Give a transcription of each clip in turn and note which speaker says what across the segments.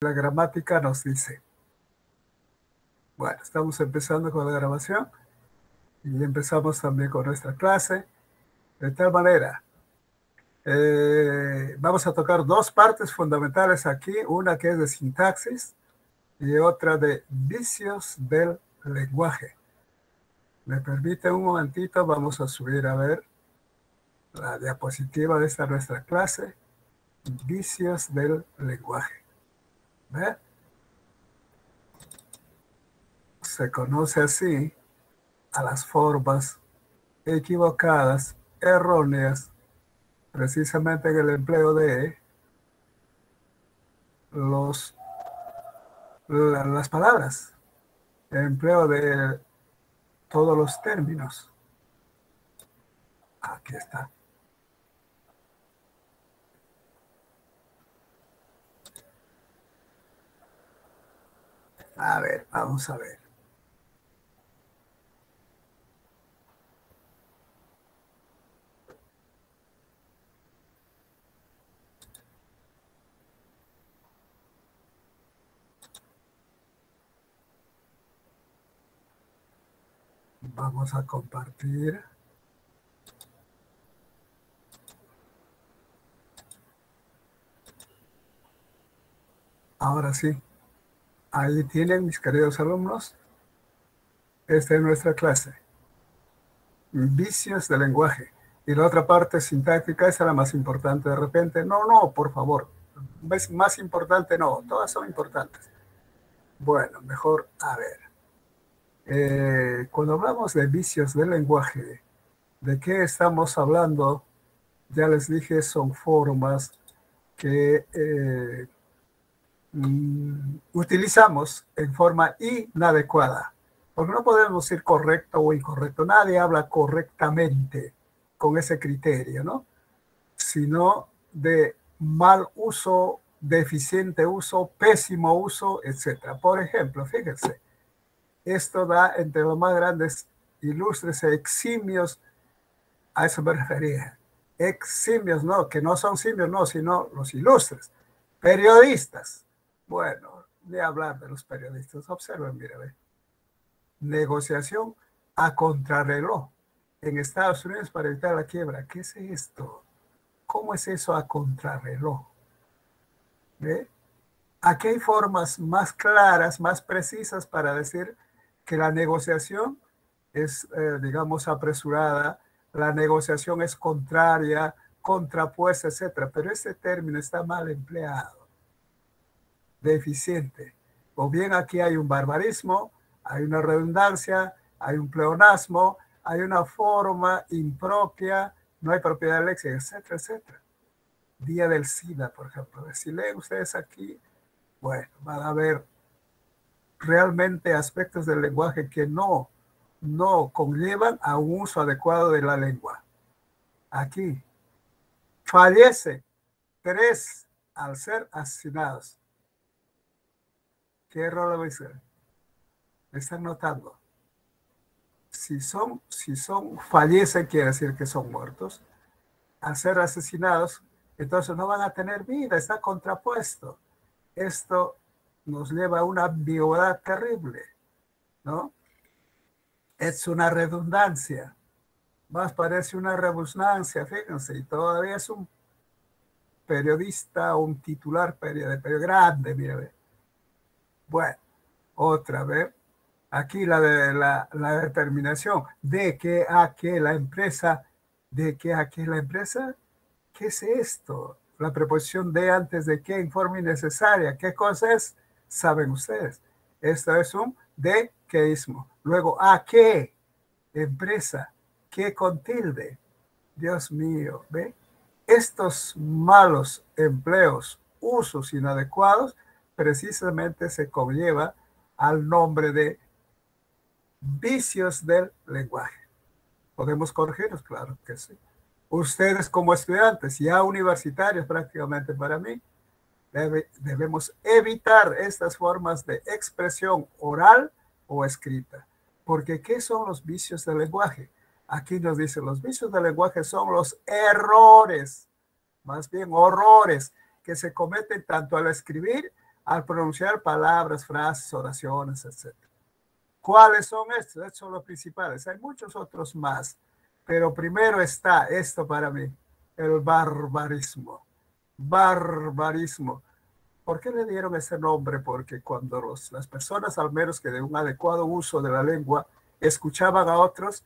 Speaker 1: La gramática nos dice. Bueno, estamos empezando con la grabación y empezamos también con nuestra clase. De tal manera, vamos a tocar dos partes fundamentales aquí, una que es de sintaxis y otra de vicios del lenguaje. ¿Me permite un momentito? Vamos a subir a ver la diapositiva de esta nuestra clase, vicios del lenguaje. ¿Ve? Se conoce así a las formas equivocadas, erróneas, precisamente en el empleo de las palabras, el empleo de todos los términos. Aquí está. A ver, vamos a ver. Vamos a compartir. Ahora sí. Ahí tienen, mis queridos alumnos. Esta es nuestra clase. Vicios del lenguaje. Y la otra parte sintáctica, esa es la más importante de repente. No, por favor. ¿Ves? Más importante no. Todas son importantes. Bueno, mejor a ver. Cuando hablamos de vicios del lenguaje, ¿de qué estamos hablando? Ya les dije, son formas que utilizamos en forma inadecuada. Porque no podemos decir correcto o incorrecto. Nadie habla correctamente con ese criterio, ¿no? Sino de mal uso, deficiente uso, pésimo uso, etc. Por ejemplo, fíjense, esto da entre los más grandes ilustres e eximios, a eso me refería. Eximios, no, que no son simios, no, sino los ilustres. Periodistas. Bueno, ni hablar de los periodistas. Observen, miren. Negociación a contrarreloj en Estados Unidos para evitar la quiebra. ¿Qué es esto? ¿Cómo es eso a contrarreloj? ¿Ve? Aquí hay formas más claras, más precisas para decir que la negociación es, digamos, apresurada, la negociación es contraria, contrapuesta, etc. Pero este término está mal empleado, deficiente. O bien aquí hay un barbarismo, hay una redundancia, hay un pleonasmo, hay una forma impropia, no hay propiedad léxica, etcétera, etcétera. Día del SIDA, por ejemplo. Si leen ustedes aquí, bueno, van a ver realmente aspectos del lenguaje que no conllevan a un uso adecuado de la lengua. Aquí, fallece 3 al ser asesinados. ¿Qué error lo dicen? ¿Me están notando? Si son fallecen, quiere decir que son muertos. Al ser asesinados, entonces no van a tener vida, está contrapuesto. Esto nos lleva a una ambigüedad terrible, ¿no? Es una redundancia, más parece una rebusnancia, fíjense, y todavía es un periodista, un titular de periódico grande, mire. Bueno, otra vez, aquí la determinación de que a que la empresa, de que a que la empresa, ¿qué es esto? La preposición de antes de qué en forma innecesaria, ¿qué cosa es? Saben ustedes. Esto es un de queísmo. Luego, ¿a qué empresa? ¿Qué con tilde? Dios mío, ¿ve? Estos malos empleos, usos inadecuados, precisamente se conlleva al nombre de vicios del lenguaje. ¿Podemos corregirlos? Claro que sí. Ustedes como estudiantes, ya universitarios prácticamente para mí, debemos evitar estas formas de expresión oral o escrita. Porque ¿qué son los vicios del lenguaje? Aquí nos dice, los vicios del lenguaje son los errores, más bien horrores, que se cometen tanto al escribir al pronunciar palabras, frases, oraciones, etc. ¿Cuáles son estos? Estos son los principales. Hay muchos otros más, pero primero está esto para mí, el barbarismo. Barbarismo. ¿Por qué le dieron ese nombre? Porque cuando las personas, al menos que de un adecuado uso de la lengua, escuchaban a otros,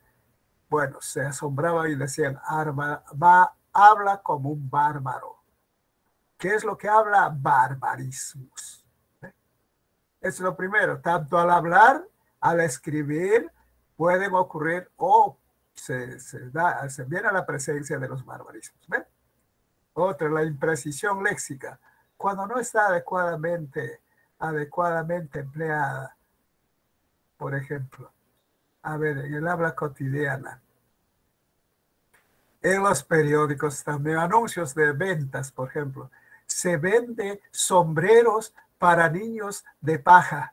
Speaker 1: bueno, se asombraban y decían, habla como un bárbaro. ¿Qué es lo que habla? Barbarismos. ¿Eh? Es lo primero, tanto al hablar, al escribir, pueden ocurrir o se viene a la presencia de los barbarismos. ¿Ve? Otra, la imprecisión léxica. Cuando no está adecuadamente empleada, por ejemplo, a ver, en el habla cotidiana, en los periódicos también, anuncios de ventas, por ejemplo, se vende sombreros para niños de paja.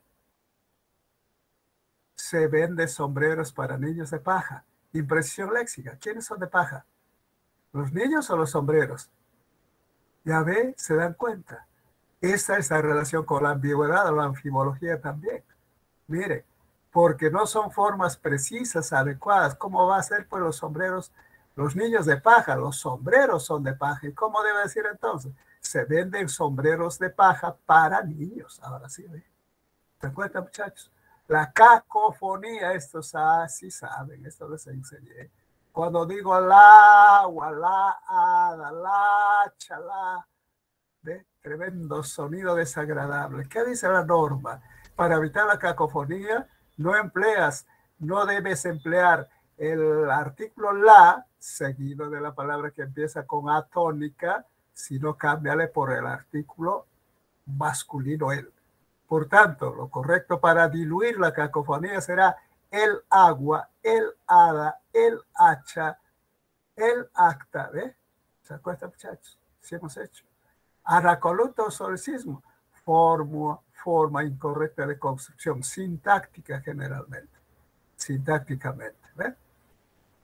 Speaker 1: Se vende sombreros para niños de paja. Imprecisión léxica. ¿Quiénes son de paja? ¿Los niños o los sombreros? Ya ve, se dan cuenta. Esta es la relación con la ambigüedad o la anfimología también. Mire, porque no son formas precisas, adecuadas. ¿Cómo va a ser pues los sombreros? Los niños de paja, los sombreros son de paja. ¿Y cómo debe decir entonces? Se venden sombreros de paja para niños. Ahora sí, ¿ve? ¿Se dan cuenta, muchachos? La cacofonía, estos sí saben, esto les enseñé. Cuando digo la, agua, la, hada, la, chalá, ¿ve? Tremendo sonido desagradable. ¿Qué dice la norma? Para evitar la cacofonía, no debes emplear el artículo la, seguido de la palabra que empieza con a tónica, sino cámbiale por el artículo masculino el. Por tanto, lo correcto para diluir la cacofonía será el agua, el hada, el hacha, el acta. ¿Ve? ¿Se acuerdan, muchachos? Sí hemos hecho. Anacoluto o solecismo, forma incorrecta de construcción, sintáctica generalmente, sintácticamente. ¿Ve?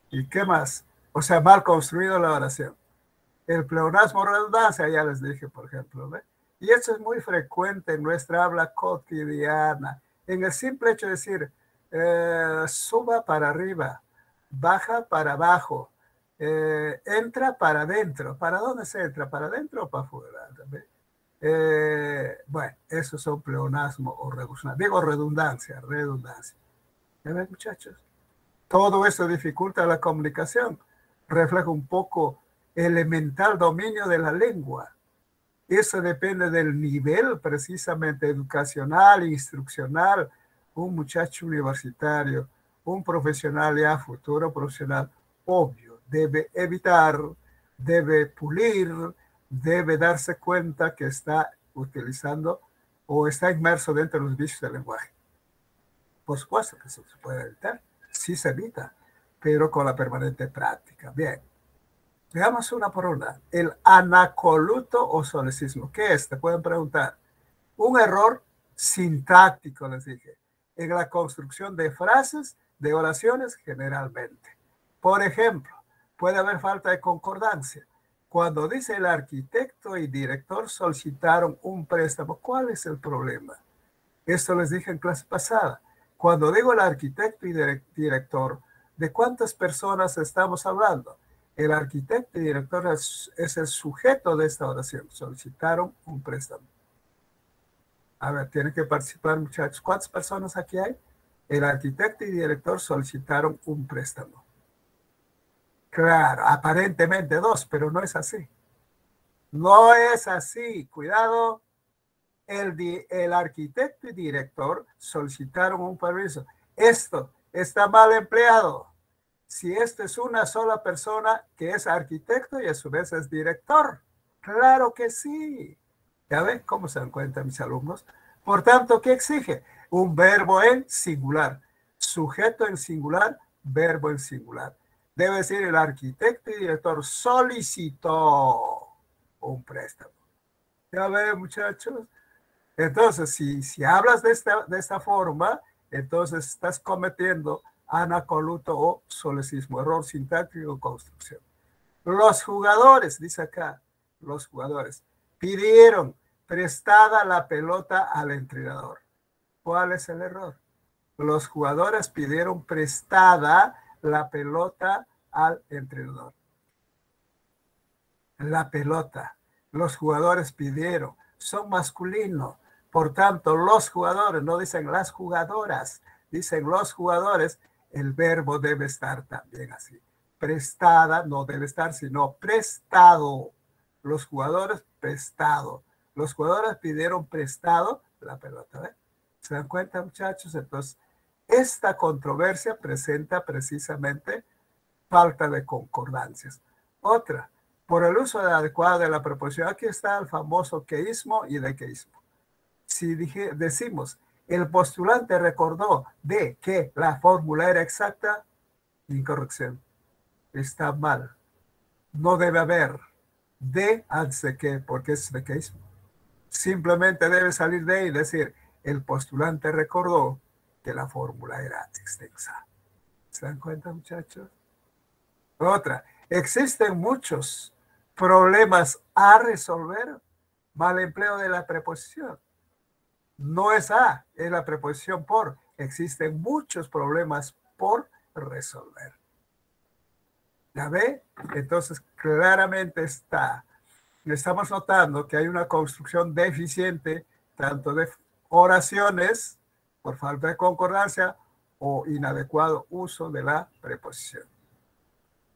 Speaker 1: ¿Y qué más? O sea, mal construido la oración. El pleonasmo redundancia, ya les dije, por ejemplo. ¿Ve? Y eso es muy frecuente en nuestra habla cotidiana. En el simple hecho de decir, suba para arriba, baja para abajo, entra para adentro. ¿Para dónde se entra? ¿Para adentro o para afuera? Bueno, esos son pleonasmo o redundancia. Digo redundancia. ¿Ya ven, muchachos? Todo eso dificulta la comunicación. Refleja un poco elemental dominio de la lengua. Eso depende del nivel precisamente educacional, instruccional. Un muchacho universitario, un profesional ya futuro profesional, obvio, debe evitar, debe pulir, debe darse cuenta que está utilizando o está inmerso dentro de los vicios del lenguaje. Por supuesto que eso se puede evitar, sí se evita, pero con la permanente práctica. Bien. Veamos una por una. El anacoluto o solecismo. ¿Qué es? Te pueden preguntar. Un error sintáctico, les dije, en la construcción de frases, de oraciones generalmente. Por ejemplo, puede haber falta de concordancia. Cuando dice el arquitecto y director solicitaron un préstamo, ¿cuál es el problema? Esto les dije en clase pasada. Cuando digo el arquitecto y director, ¿de cuántas personas estamos hablando? El arquitecto y director es el sujeto de esta oración. Solicitaron un préstamo. A ver, tienen que participar, muchachos. ¿Cuántas personas aquí hay? El arquitecto y director solicitaron un préstamo. Claro, aparentemente dos, pero no es así. No es así. Cuidado. El arquitecto y director solicitaron un permiso. Esto está mal empleado. Si esto es una sola persona que es arquitecto y a su vez es director. Claro que sí. ¿Ya ven cómo se dan cuenta mis alumnos? Por tanto, ¿qué exige? Un verbo en singular. Sujeto en singular, verbo en singular. Debe decir el arquitecto y director solicitó un préstamo. ¿Ya ven, muchachos? Entonces, si hablas de esta forma, entonces estás cometiendo anacoluto o solecismo, error sintáctico o construcción. Los jugadores, dice acá, los jugadores pidieron prestada la pelota al entrenador. ¿Cuál es el error? Los jugadores pidieron prestada la pelota al entrenador. La pelota. Los jugadores pidieron. Son masculinos. Por tanto, los jugadores, no dicen las jugadoras, dicen los jugadores. El verbo debe estar también así. Prestada no debe estar, sino prestado. Los jugadores prestado. Los jugadores pidieron prestado la pelota. ¿Eh? ¿Se dan cuenta, muchachos? Entonces, esta controversia presenta precisamente falta de concordancias. Otra, por el uso adecuado de la preposición. Aquí está el famoso queísmo y dequeísmo. Si decimos, el postulante recordó de que la fórmula era exacta, incorrección. Está mal. No debe haber de antes de que, porque es dequeísmo. Simplemente debe salir de y decir, el postulante recordó que la fórmula era extensa. ¿Se dan cuenta, muchachos? Otra, existen muchos problemas a resolver. Mal empleo de la preposición. No es a, es la preposición por. Existen muchos problemas por resolver. ¿Ya ve? Entonces, claramente estamos notando que hay una construcción deficiente tanto de oraciones por falta de concordancia o inadecuado uso de la preposición.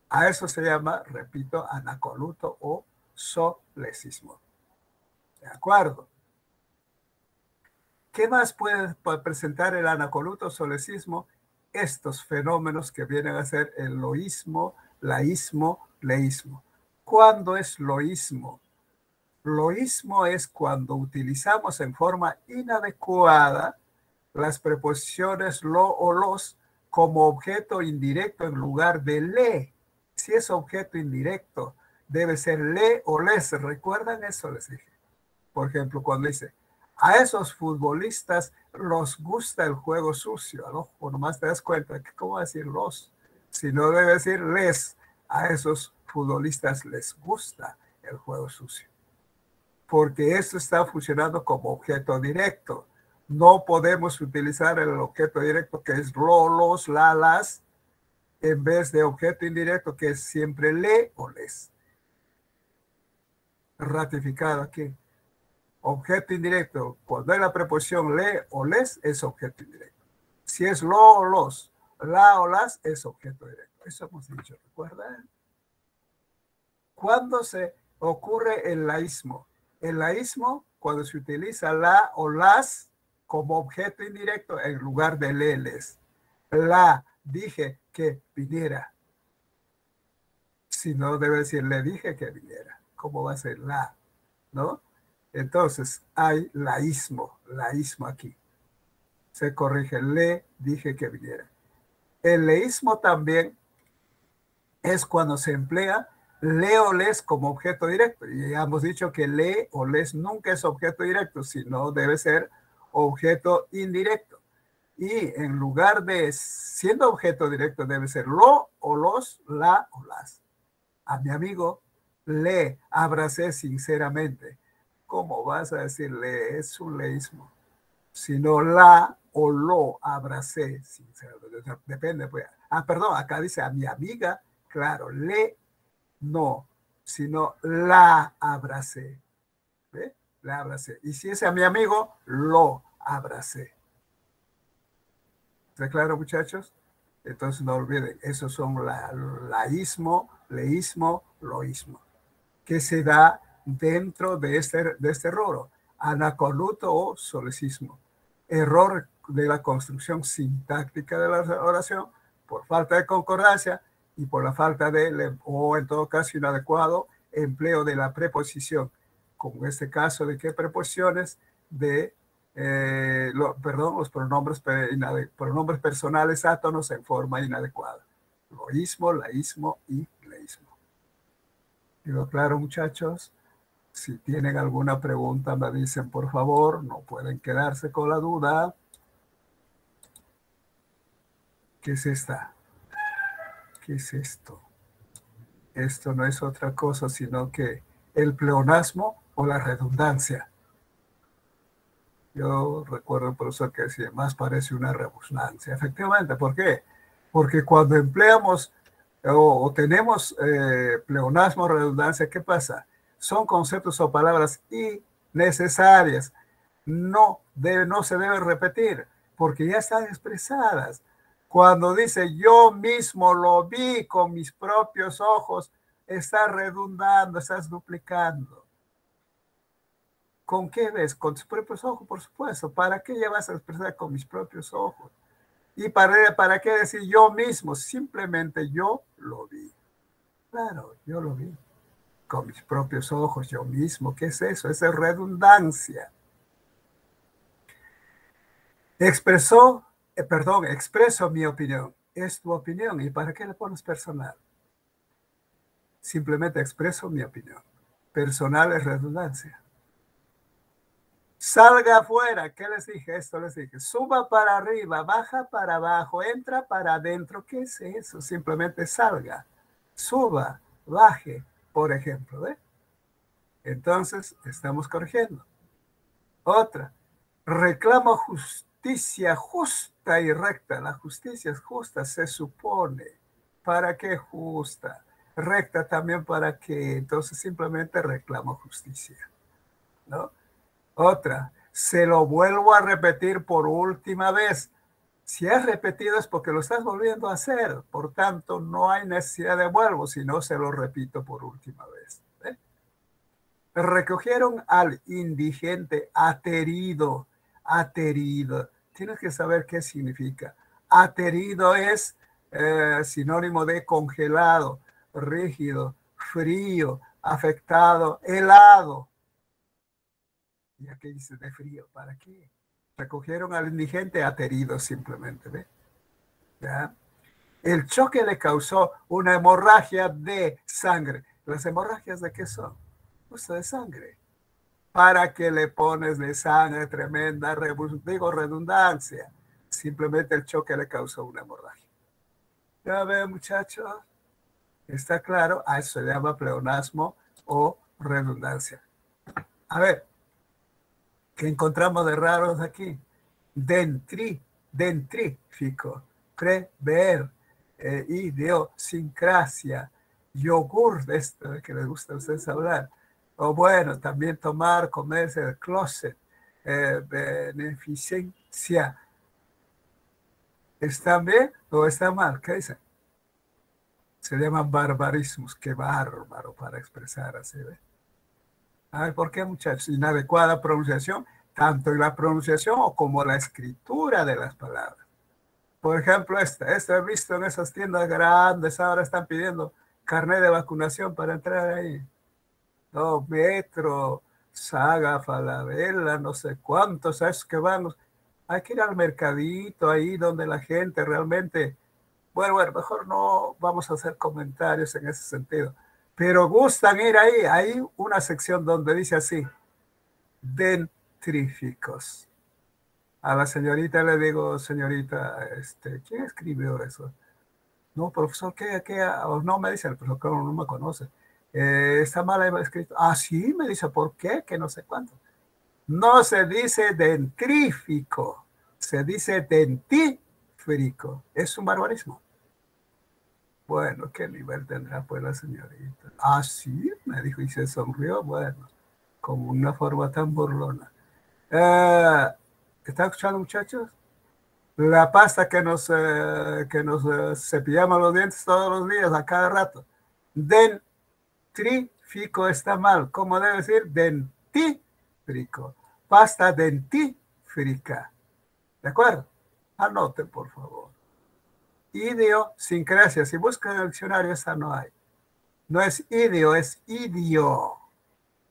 Speaker 1: A eso se llama, repito, anacoluto o solecismo. ¿De acuerdo? ¿Qué más puede presentar el anacoluto o solecismo? Estos fenómenos que vienen a ser el loísmo, laísmo, leísmo. ¿Cuándo es loísmo? Loísmo es cuando utilizamos en forma inadecuada las preposiciones lo o los como objeto indirecto en lugar de le. Si es objeto indirecto, debe ser le o les. ¿Recuerdan eso? Les dije. Por ejemplo, cuando dice, a esos futbolistas los gusta el juego sucio. ¿No? O nomás te das cuenta que cómo decir los, si no debe decir les. A esos futbolistas les gusta el juego sucio. Porque esto está funcionando como objeto directo. No podemos utilizar el objeto directo que es lo, los, la, las, en vez de objeto indirecto que es siempre le o les. Ratificado aquí. Objeto indirecto, cuando hay la preposición le o les, es objeto indirecto. Si es lo o los, la o las, es objeto directo. Eso hemos dicho, ¿recuerdan? ¿Cuándo se ocurre el laísmo? El laísmo, cuando se utiliza la o las como objeto indirecto en lugar de le, les. La, dije que viniera. Si no, debe decir le dije que viniera. ¿Cómo va a ser la? ¿No? Entonces, hay laísmo aquí. Se corrige, le dije que viniera. El leísmo también es cuando se emplea le o les como objeto directo. Y ya hemos dicho que le o les nunca es objeto directo, sino debe ser objeto indirecto. Y en lugar de siendo objeto directo, debe ser lo o los, la o las. A mi amigo le abracé sinceramente. ¿Cómo vas a decirle? Es un leísmo. Sino la o lo abracé sinceramente. Depende, pues. Perdón, acá dice a mi amiga, claro, le no, sino la abracé. ¿Ve? La abracé. Y si es a mi amigo, lo abracé. ¿Está claro, muchachos? Entonces no olviden, esos son laísmo, leísmo, loísmo, que se da dentro de este error, anacoluto o solecismo. Error de la construcción sintáctica de la oración por falta de concordancia y por la falta de, o en todo caso inadecuado, empleo de la preposición, como en este caso de qué preposiciones de los pronombres personales átonos en forma inadecuada. Loísmo, laísmo y leísmo. ¿Quedó claro, muchachos? Si tienen alguna pregunta, me dicen, por favor. No pueden quedarse con la duda. ¿Qué es esta? ¿Qué es esto? Esto no es otra cosa, sino que el pleonasmo o la redundancia. Yo recuerdo por eso que decía, más parece una redundancia. Efectivamente, ¿por qué? Porque cuando empleamos o tenemos pleonasmo, redundancia, ¿qué pasa? Son conceptos o palabras innecesarias. No se deben repetir porque ya están expresadas. Cuando dice yo mismo lo vi con mis propios ojos, estás redundando, estás duplicando. ¿Con qué ves? Con tus propios ojos, por supuesto. ¿Para qué ya vas a expresar con mis propios ojos? ¿Y para qué decir yo mismo? Simplemente yo lo vi. Claro, yo lo vi. Con mis propios ojos, yo mismo. ¿Qué es eso? Esa es redundancia. Expreso mi opinión. Es tu opinión. ¿Y para qué le pones personal? Simplemente expreso mi opinión. Personal es redundancia. Salga afuera. ¿Qué les dije? Esto les dije. Suba para arriba, baja para abajo, entra para adentro. ¿Qué es eso? Simplemente salga, suba, baje, por ejemplo. ¿Ve? Entonces, estamos corrigiendo. Otra. Reclamo justicia justa y recta. La justicia es justa, se supone. ¿Para qué justa? Recta también para qué. Entonces, simplemente reclamo justicia, ¿no? Otra, se lo vuelvo a repetir por última vez. Si es repetido es porque lo estás volviendo a hacer. Por tanto, no hay necesidad de vuelvo, sino se lo repito por última vez. ¿Eh? Recogieron al indigente aterido. Aterido. Tienes que saber qué significa. Aterido es sinónimo de congelado, rígido, frío, afectado, helado. ¿Y aquí dice de frío? ¿Para qué? Recogieron al indigente aterido simplemente, ¿ve? ¿Ya? El choque le causó una hemorragia de sangre. ¿Las hemorragias de qué son? Pues de sangre. ¿Para qué le pones de sangre tremenda? Digo redundancia. Simplemente el choque le causó una hemorragia. Ya ven, muchachos. ¿Está claro? A eso se llama pleonasmo o redundancia. A ver. ¿Qué encontramos de raros aquí? Dentrífico, prever, idiosincrasia, yogur, de esto que les gusta a ustedes hablar. O bueno, también tomar, comerse el closet, beneficencia. ¿Está bien o está mal? ¿Qué dicen? Se llaman barbarismos. Qué bárbaro para expresar así, ¿ve? Ay, ¿por qué, muchachos? Inadecuada pronunciación, tanto en la pronunciación como la escritura de las palabras. Por ejemplo, esto he visto en esas tiendas grandes, ahora están pidiendo carnet de vacunación para entrar ahí. No, Metro, Saga, Falabella, no sé cuántos, a esos que van. Hay que ir al mercadito ahí donde la gente realmente... Bueno, mejor no vamos a hacer comentarios en ese sentido. Pero gustan ir ahí. Hay una sección donde dice así, dentríficos. A la señorita le digo, señorita, ¿quién escribió eso? No, profesor, ¿qué? No, me dice el profesor, no me conoce. Está mal escrito. Ah, sí, me dice, ¿por qué? Que no sé cuánto. No se dice dentrífico, se dice dentífrico. Es un barbarismo. Bueno, ¿qué nivel tendrá pues la señorita? Ah, sí, me dijo y se sonrió, bueno, como una forma tan burlona. ¿Están escuchando, muchachos? La pasta que nos cepillamos los dientes todos los días, a cada rato. Dentrífico está mal. ¿Cómo debe decir? Dentífrico. Pasta dentífrica. ¿De acuerdo? Anoten, por favor. Idiosincrasia. Si buscan en el diccionario, esa no hay. No es idio, es idio.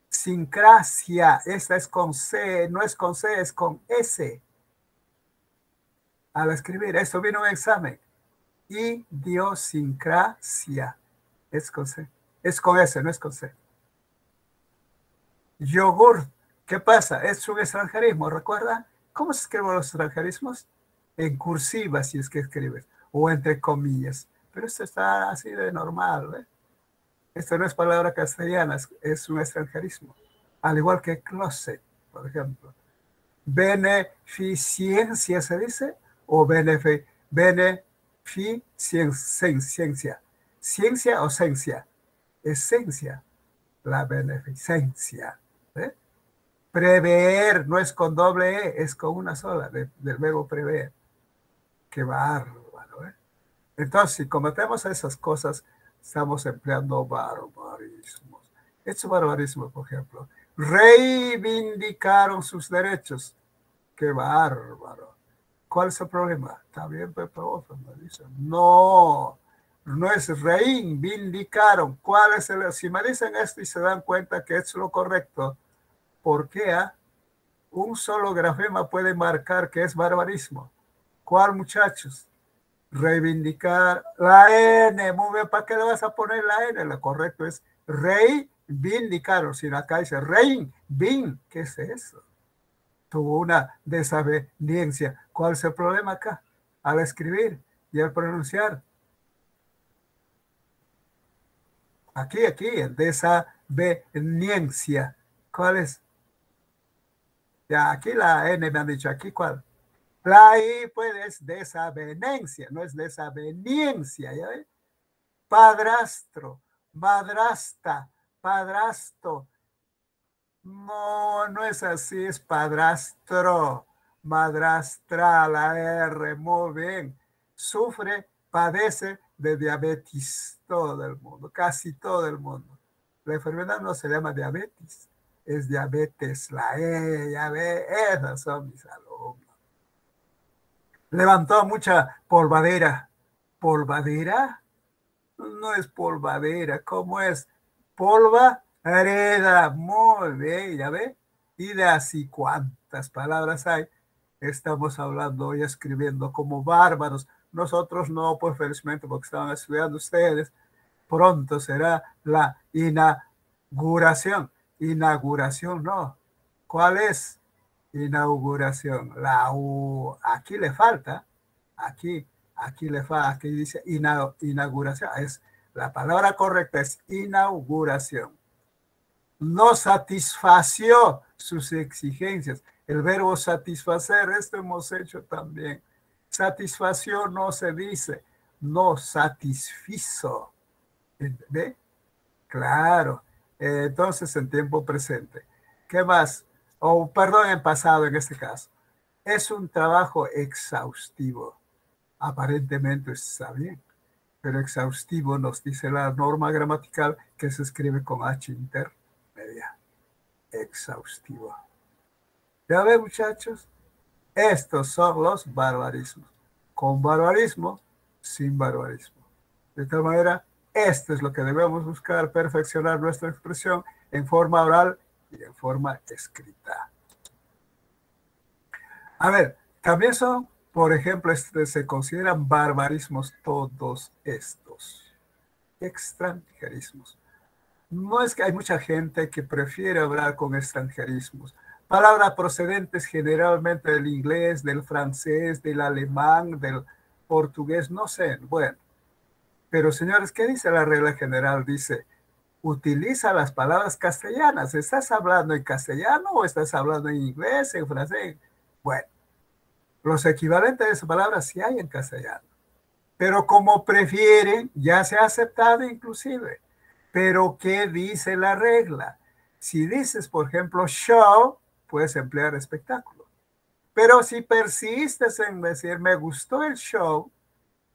Speaker 1: Sincrasia. Esta es con C, no es con C, es con S. Al escribir, esto vino en un examen. Idiosincrasia. Es con C. Es con S, no es con C. Yogur. ¿Qué pasa? Es un extranjerismo, ¿recuerda? ¿Cómo se escriben los extranjerismos? En cursiva, si es que escribes. O entre comillas. Pero esto está así de normal, ¿eh? Esto no es palabra castellana, es un extranjerismo. Al igual que closet, por ejemplo. beneficencia se dice, o beneficencia. Ciencia o ciencia. Esencia, la beneficencia. ¿Eh? Prever, no es con doble E, es con una sola, del verbo prever. Qué bárbaro, ¿eh? Entonces, si cometemos esas cosas, estamos empleando barbarismos. Estos barbarismos, por ejemplo, reivindicaron sus derechos. Qué bárbaro. ¿Cuál es el problema? Está bien, Pepe Ofen, me dicen. No, no es reivindicaron. ¿Cuál es el? Si me dicen esto y se dan cuenta que es lo correcto, ¿por qué? Un solo grafema puede marcar que es barbarismo. ¿Cuál, muchachos? Reivindicar la N. Muy bien, ¿para qué le vas a poner la N? Lo correcto es reivindicar. Si acá dice reivin, ¿qué es eso? Tuvo una desaveniencia. ¿Cuál es el problema acá? Al escribir y al pronunciar. Aquí, desaveniencia. ¿Cuál es? Ya, aquí la N me han dicho. ¿Aquí cuál? La I, pues, es desavenencia, no es desaveniencia, ¿ya ves? Padrastro, madrasta, padrasto. No, no es así, es padrastro, madrastra, la R, muy bien. Sufre, padece de diabetes todo el mundo, casi todo el mundo. La enfermedad no se llama diabetes, es diabetes, la E, ya ve, esas son mis alumnos. Levantó mucha polvadera. ¿Polvadera? No es polvadera, ¿cómo es? Polva, hereda, muy bien, ¿ya ve? Y de así cuántas palabras hay. Estamos hablando y escribiendo como bárbaros. Nosotros no, pues felizmente, porque estaban estudiando ustedes. Pronto será la inauguración. Inauguración, no. ¿Cuál es? Inauguración. La U, aquí le falta. Aquí le falta. Aquí dice inauguración. La palabra correcta es inauguración. No satisfació sus exigencias. El verbo satisfacer, esto hemos hecho también. Satisfació no se dice, no satisfizo. ¿Ve? Claro. Entonces, en tiempo presente. ¿Qué más? O perdón, en pasado en este caso. Es un trabajo exhaustivo. Aparentemente está bien, pero exhaustivo nos dice la norma gramatical que se escribe con H intermedia. Exhaustivo. ¿Ya ven, muchachos? Estos son los barbarismos. Con barbarismo, sin barbarismo. De tal manera, esto es lo que debemos buscar, perfeccionar nuestra expresión en forma oral y en forma escrita. A ver, también son, por ejemplo, se consideran barbarismos todos estos extranjerismos. No es que hay mucha gente que prefiere hablar con extranjerismos. Palabras procedentes generalmente del inglés, del francés, del alemán, del portugués, no sé. Bueno, pero señores, ¿qué dice la regla general? Dice, utiliza las palabras castellanas. ¿Estás hablando en castellano o estás hablando en inglés, en francés? Bueno, los equivalentes de esas palabras sí hay en castellano. Pero como prefieren, ya se ha aceptado inclusive. Pero ¿qué dice la regla? Si dices, por ejemplo, show, puedes emplear espectáculo. Pero si persistes en decir, me gustó el show,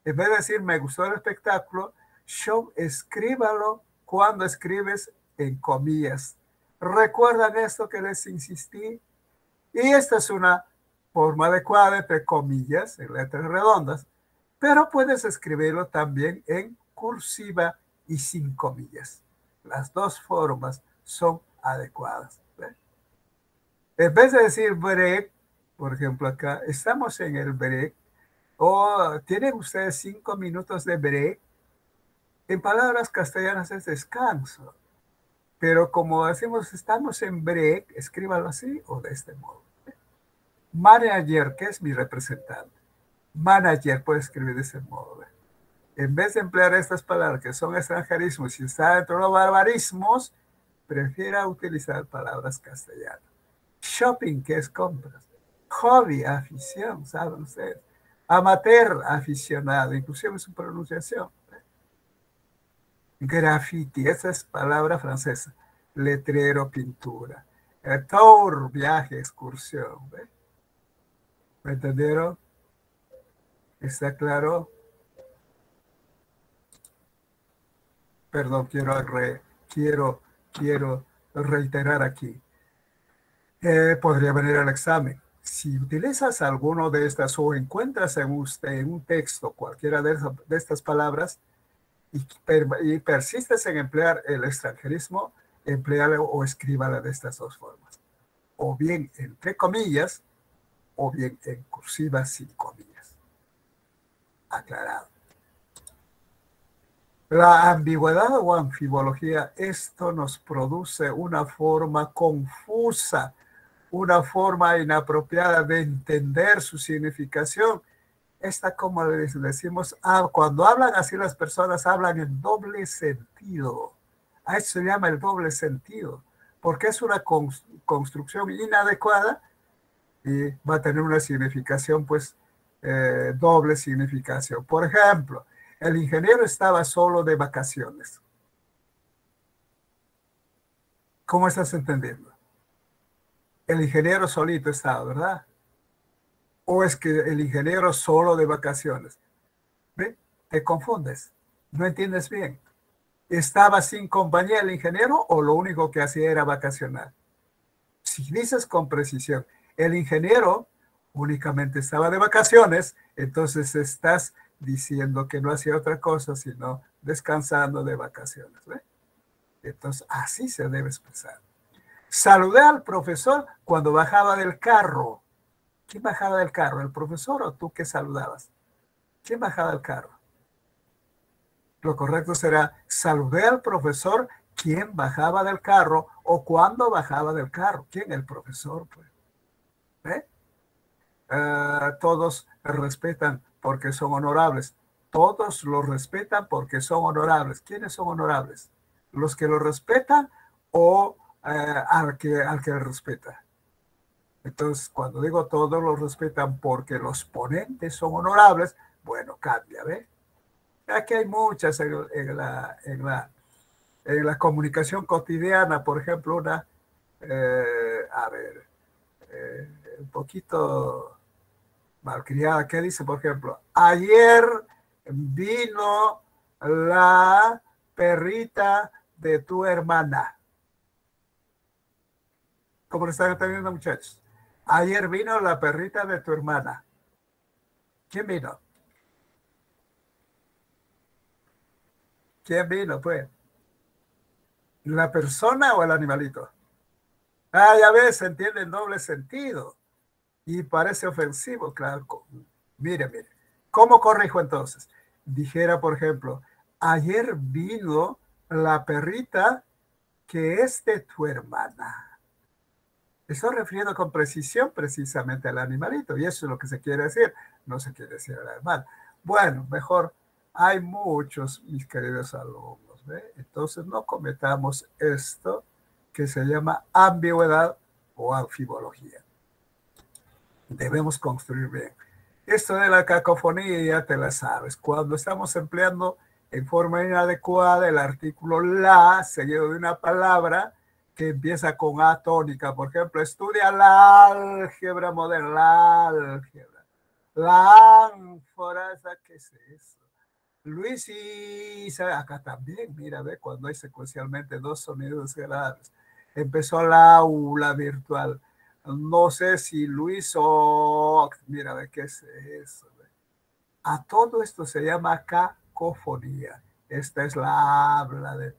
Speaker 1: en vez de decir, me gustó el espectáculo, show, escríbalo cuando escribes en comillas. ¿Recuerdan esto que les insistí? Y esta es una forma adecuada, entre comillas, en letras redondas, pero puedes escribirlo también en cursiva y sin comillas. Las dos formas son adecuadas. ¿Ve? En vez de decir break, por ejemplo acá, estamos en el break, o tienen ustedes 5 minutos de break, en palabras castellanas es descanso, pero como decimos estamos en break, escríbalo así o de este modo. Manager, que es mi representante. Manager puede escribir de ese modo. ¿Ve? En vez de emplear estas palabras que son extranjerismos y está dentro de los barbarismos, prefiera utilizar palabras castellanas. Shopping, que es compras. Hobby, afición, ¿saben ustedes? Amateur, aficionado, inclusive su pronunciación. Graffiti, esa es palabra francesa. Letrero, pintura. Tour, viaje, excursión. ¿Ve? ¿Me entendieron? ¿Está claro? Perdón, quiero, quiero reiterar aquí. Podría venir al examen. Si utilizas alguno de estas o encuentras en usted en un texto cualquiera de estas palabras y persistes en emplear el extranjerismo, empleala o escríbala de estas dos formas. O bien entre comillas, o bien en cursiva sin comillas. Aclarado. La ambigüedad o anfibología, esto nos produce una forma confusa, una forma inapropiada de entender su significación. Esta, como les decimos, cuando hablan así las personas hablan en doble sentido. A eso se llama el doble sentido, porque es una construcción inadecuada y va a tener una significación, pues, doble significación. Por ejemplo, el ingeniero estaba solo de vacaciones. ¿Cómo estás entendiendo? El ingeniero solito estaba, ¿verdad? O es que el ingeniero solo de vacaciones. ¿Ve? Te confundes. No entiendes bien. ¿Estaba sin compañía el ingeniero o lo único que hacía era vacacionar? Si dices con precisión, el ingeniero únicamente estaba de vacaciones, entonces estás diciendo que no hacía otra cosa sino descansando de vacaciones. ¿Ve? Entonces, así se debe expresar. Saludé al profesor cuando bajaba del carro. ¿Quién bajaba del carro? ¿El profesor o tú que saludabas? ¿Quién bajaba del carro? Lo correcto será, saludé al profesor, ¿quién bajaba del carro o cuándo bajaba del carro? ¿Quién? El profesor, pues. ¿Eh? Todos respetan porque son honorables. Todos lo respetan porque son honorables. ¿Quiénes son honorables? ¿Los que lo respetan o al que respeta? Entonces, cuando digo todos lo respetan porque los ponentes son honorables, bueno, cambia, ¿ve? Aquí hay muchas en la comunicación cotidiana, por ejemplo, una, a ver, un poquito malcriada, ¿qué dice, por ejemplo? Ayer vino la perrita de tu hermana. ¿Cómo lo están entendiendo, muchachos? Ayer vino la perrita de tu hermana. ¿Quién vino? ¿Quién vino, pues? ¿La persona o el animalito? Ah, ya ves, se entiende en doble sentido. Y parece ofensivo, claro. Mire, mire. ¿Cómo corrijo entonces? Dijera, por ejemplo, ayer vino la perrita que es de tu hermana. Estoy refiriendo con precisión precisamente al animalito, y eso es lo que se quiere decir. No se quiere decir al animal. Bueno, mejor, hay muchos, mis queridos alumnos, ¿ve? Entonces no cometamos esto que se llama ambigüedad o anfibología. Debemos construir bien. Esto de la cacofonía ya te la sabes. Cuando estamos empleando en forma inadecuada el artículo la seguido de una palabra que empieza con A tónica. Por ejemplo, estudia la álgebra moderna, la álgebra. La ánfora, ¿qué es eso? Luis y acá también, mira, ve, cuando hay secuencialmente dos sonidos graves. Empezó la aula virtual. No sé si Luis o... Mira, ve, ¿qué es eso? Ve. A todo esto se llama cacofonía. Esta es la habla de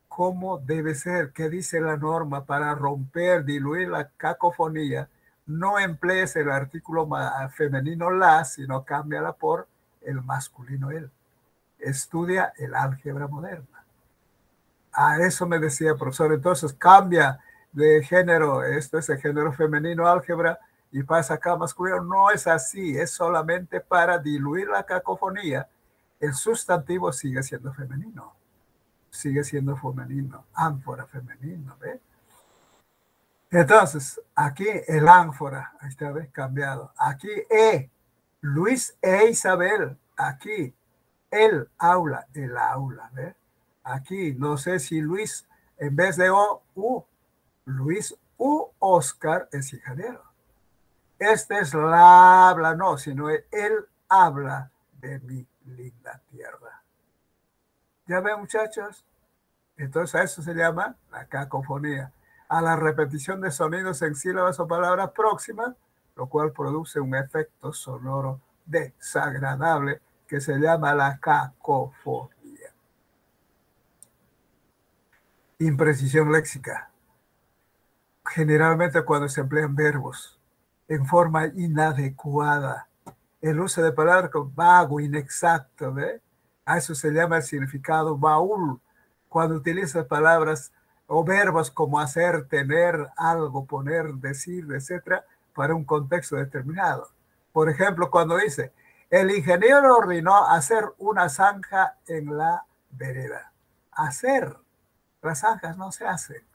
Speaker 1: cómo debe ser, qué dice la norma para romper, diluir la cacofonía. No emplees el artículo femenino la, sino cámbiala por el masculino él. Estudia el álgebra moderna. A eso me decía el profesor, entonces cambia de género, esto es el género femenino álgebra y pasa acá masculino. No es así, es solamente para diluir la cacofonía. El sustantivo sigue siendo femenino, ánfora femenino, ¿ve? Entonces, aquí el ánfora, ahí está, ¿ves? Cambiado. Aquí Luis e Isabel, aquí el aula, ¿ves? Aquí, no sé si Luis, en vez de O, U, Luis U. Oscar es ingeniero. Este es la habla, no, sino él habla de mi linda tierra. ¿Ya ven, muchachos? Entonces a eso se llama la cacofonía. A la repetición de sonidos en sílabas o palabras próximas, lo cual produce un efecto sonoro desagradable que se llama la cacofonía. Imprecisión léxica. Generalmente cuando se emplean verbos en forma inadecuada, el uso de palabras vago, inexacto, ¿ve? A eso se llama el significado baúl. Cuando utilizas palabras o verbos como hacer, tener, algo, poner, decir, etcétera, para un contexto determinado. Por ejemplo, cuando dice, el ingeniero ordenó hacer una zanja en la vereda. Hacer. Las zanjas no se hacen.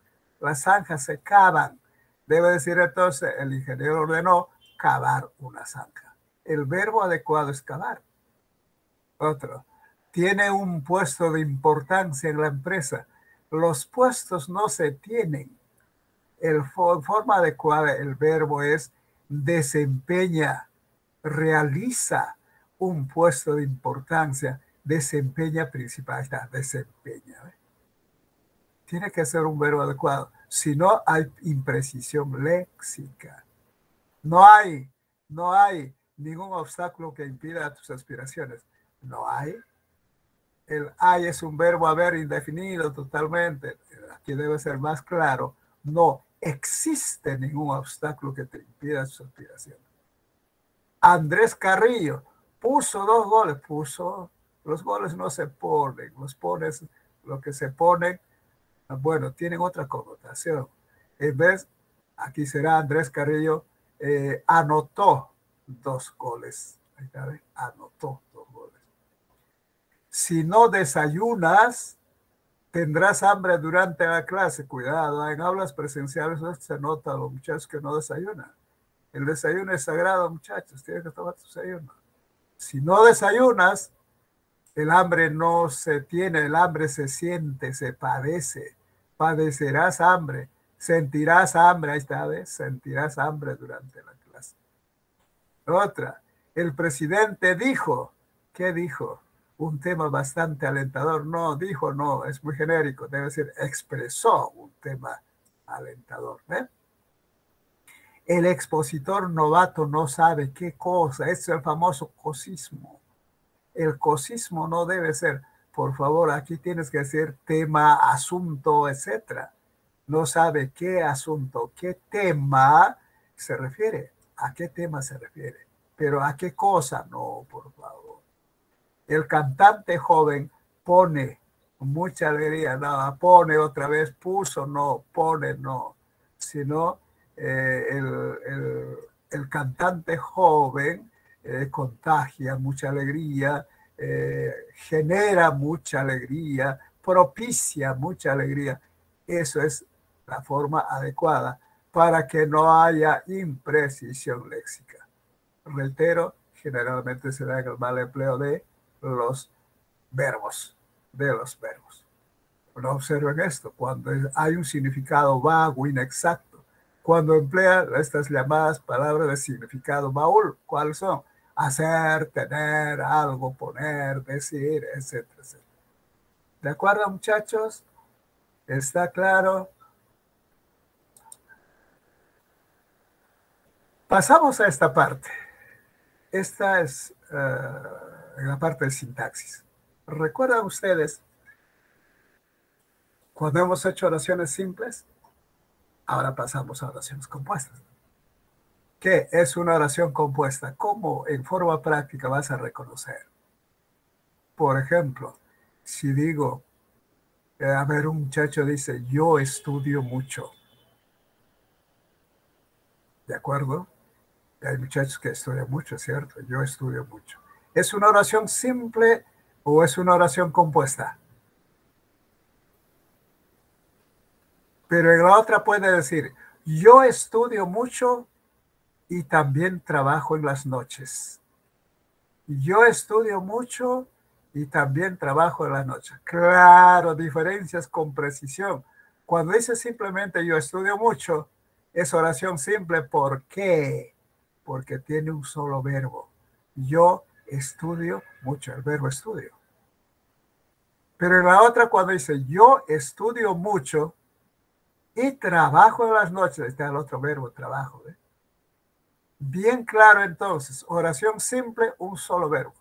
Speaker 1: Las zanjas se cavan. Debe decir entonces, el ingeniero ordenó cavar una zanja. El verbo adecuado es cavar. Otro, tiene un puesto de importancia en la empresa. Los puestos no se tienen. En forma adecuada el verbo es desempeña, realiza un puesto de importancia, desempeña principal, está, desempeña. Tiene que ser un verbo adecuado. Si no, hay imprecisión léxica. No hay ningún obstáculo que impida tus aspiraciones. No hay. El hay es un verbo haber indefinido totalmente. Aquí debe ser más claro. No existe ningún obstáculo que te impida tus aspiraciones. Andrés Carrillo puso 2 goles. Los goles no se ponen. Los pones, lo que se ponen, bueno, tienen otra connotación. En vez, aquí será Andrés Carrillo anotó 2 goles. Ahí está, ¿ves? Anotó 2 goles. Si no desayunas, tendrás hambre durante la clase. Cuidado, en aulas presenciales se nota a los muchachos que no desayunan. El desayuno es sagrado, muchachos. Tienes que tomar tu desayuno. Si no desayunas, el hambre no se tiene, el hambre se siente, se padece. Padecerás hambre, sentirás hambre, ahí está, ¿ves? Sentirás hambre durante la clase. Otra, el presidente dijo, ¿qué dijo? Un tema bastante alentador. No, dijo no, es muy genérico, debe decir expresó un tema alentador. ¿Eh? El expositor novato no sabe qué cosa, es el famoso cosismo. El cosismo no debe ser, por favor, aquí tienes que decir tema, asunto, etcétera. No sabe qué asunto, qué tema se refiere, a qué tema se refiere, pero a qué cosa no, por favor. El cantante joven pone mucha alegría, no, pone otra vez, puso, no, pone, no, sino el cantante joven contagia mucha alegría, genera mucha alegría, propicia mucha alegría. Eso es la forma adecuada para que no haya imprecisión léxica. Reitero, generalmente se da en el mal empleo de los verbos, No observen esto, cuando hay un significado vago, inexacto, cuando emplea estas llamadas palabras de significado baúl, ¿cuáles son? Hacer, tener, algo, poner, decir, etcétera, etcétera. ¿De acuerdo, muchachos? ¿Está claro? Pasamos a esta parte. Esta es la parte de sintaxis. ¿Recuerdan ustedes cuando hemos hecho oraciones simples? Ahora pasamos a oraciones compuestas. ¿Qué es una oración compuesta? ¿Cómo en forma práctica vas a reconocer? Por ejemplo, si digo, a ver, un muchacho dice, yo estudio mucho. ¿De acuerdo? Hay muchachos que estudian mucho, ¿cierto? Yo estudio mucho. ¿Es una oración simple o es una oración compuesta? Pero en la otra puede decir, Yo estudio mucho y también trabajo en las noches. Yo estudio mucho y también trabajo en las noches. Claro, diferencias con precisión. Cuando dice simplemente yo estudio mucho, es oración simple. ¿Por qué? Porque tiene un solo verbo. Yo estudio mucho, el verbo estudio. Pero en la otra, cuando dice yo estudio mucho y trabajo en las noches, está el otro verbo, trabajo. ¿Eh? Bien claro entonces, oración simple, un solo verbo.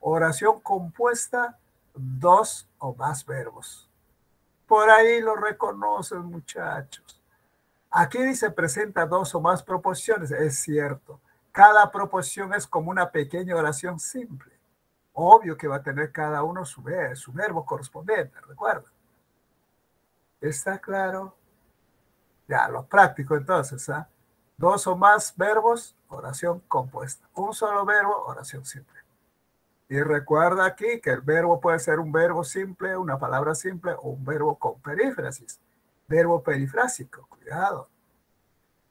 Speaker 1: Oración compuesta, dos o más verbos. Por ahí lo reconocen, muchachos. Aquí dice presenta dos o más proposiciones. Es cierto. Cada proposición es como una pequeña oración simple. Obvio que va a tener cada uno su verbo correspondiente, recuerda. ¿Está claro? Ya, lo práctico entonces. ¿eh? Dos o más verbos, oración compuesta. Un solo verbo, oración simple. Y recuerda aquí que el verbo puede ser un verbo simple, una palabra simple o un verbo con perífrasis. Verbo perifrásico, cuidado.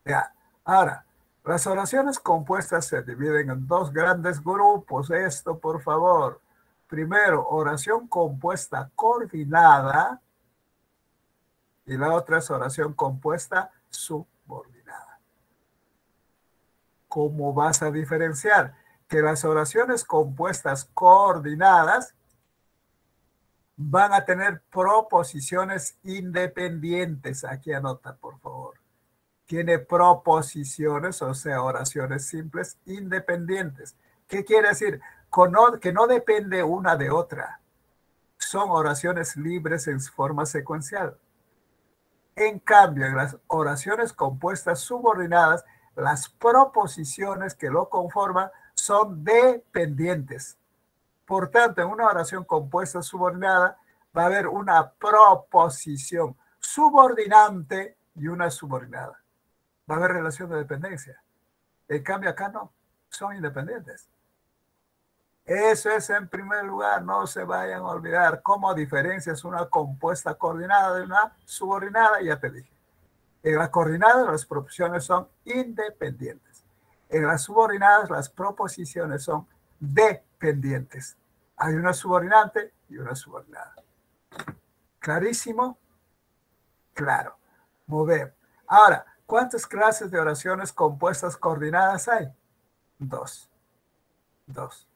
Speaker 1: Ya. Ahora, las oraciones compuestas se dividen en dos grandes grupos. Esto, por favor. Primero, oración compuesta coordinada y la otra es oración compuesta subordinada. ¿Cómo vas a diferenciar? Que las oraciones compuestas coordinadas van a tener proposiciones independientes. Aquí anota, por favor. Tiene proposiciones, o sea, oraciones simples independientes. ¿Qué quiere decir? Que no depende una de otra. Son oraciones libres en forma secuencial. En cambio, en las oraciones compuestas subordinadas, las proposiciones que lo conforman son dependientes. Por tanto, en una oración compuesta subordinada va a haber una proposición subordinante y una subordinada. Va a haber relación de dependencia. En cambio, acá no, son independientes. Eso es en primer lugar, no se vayan a olvidar cómo diferencias una compuesta coordinada de una subordinada, ya te dije. En las coordinadas las proposiciones son independientes. En las subordinadas las proposiciones son dependientes. Hay una subordinante y una subordinada. ¿Clarísimo? Claro. Mover. Ahora, ¿cuántas clases de oraciones compuestas coordinadas hay? Dos. Dos.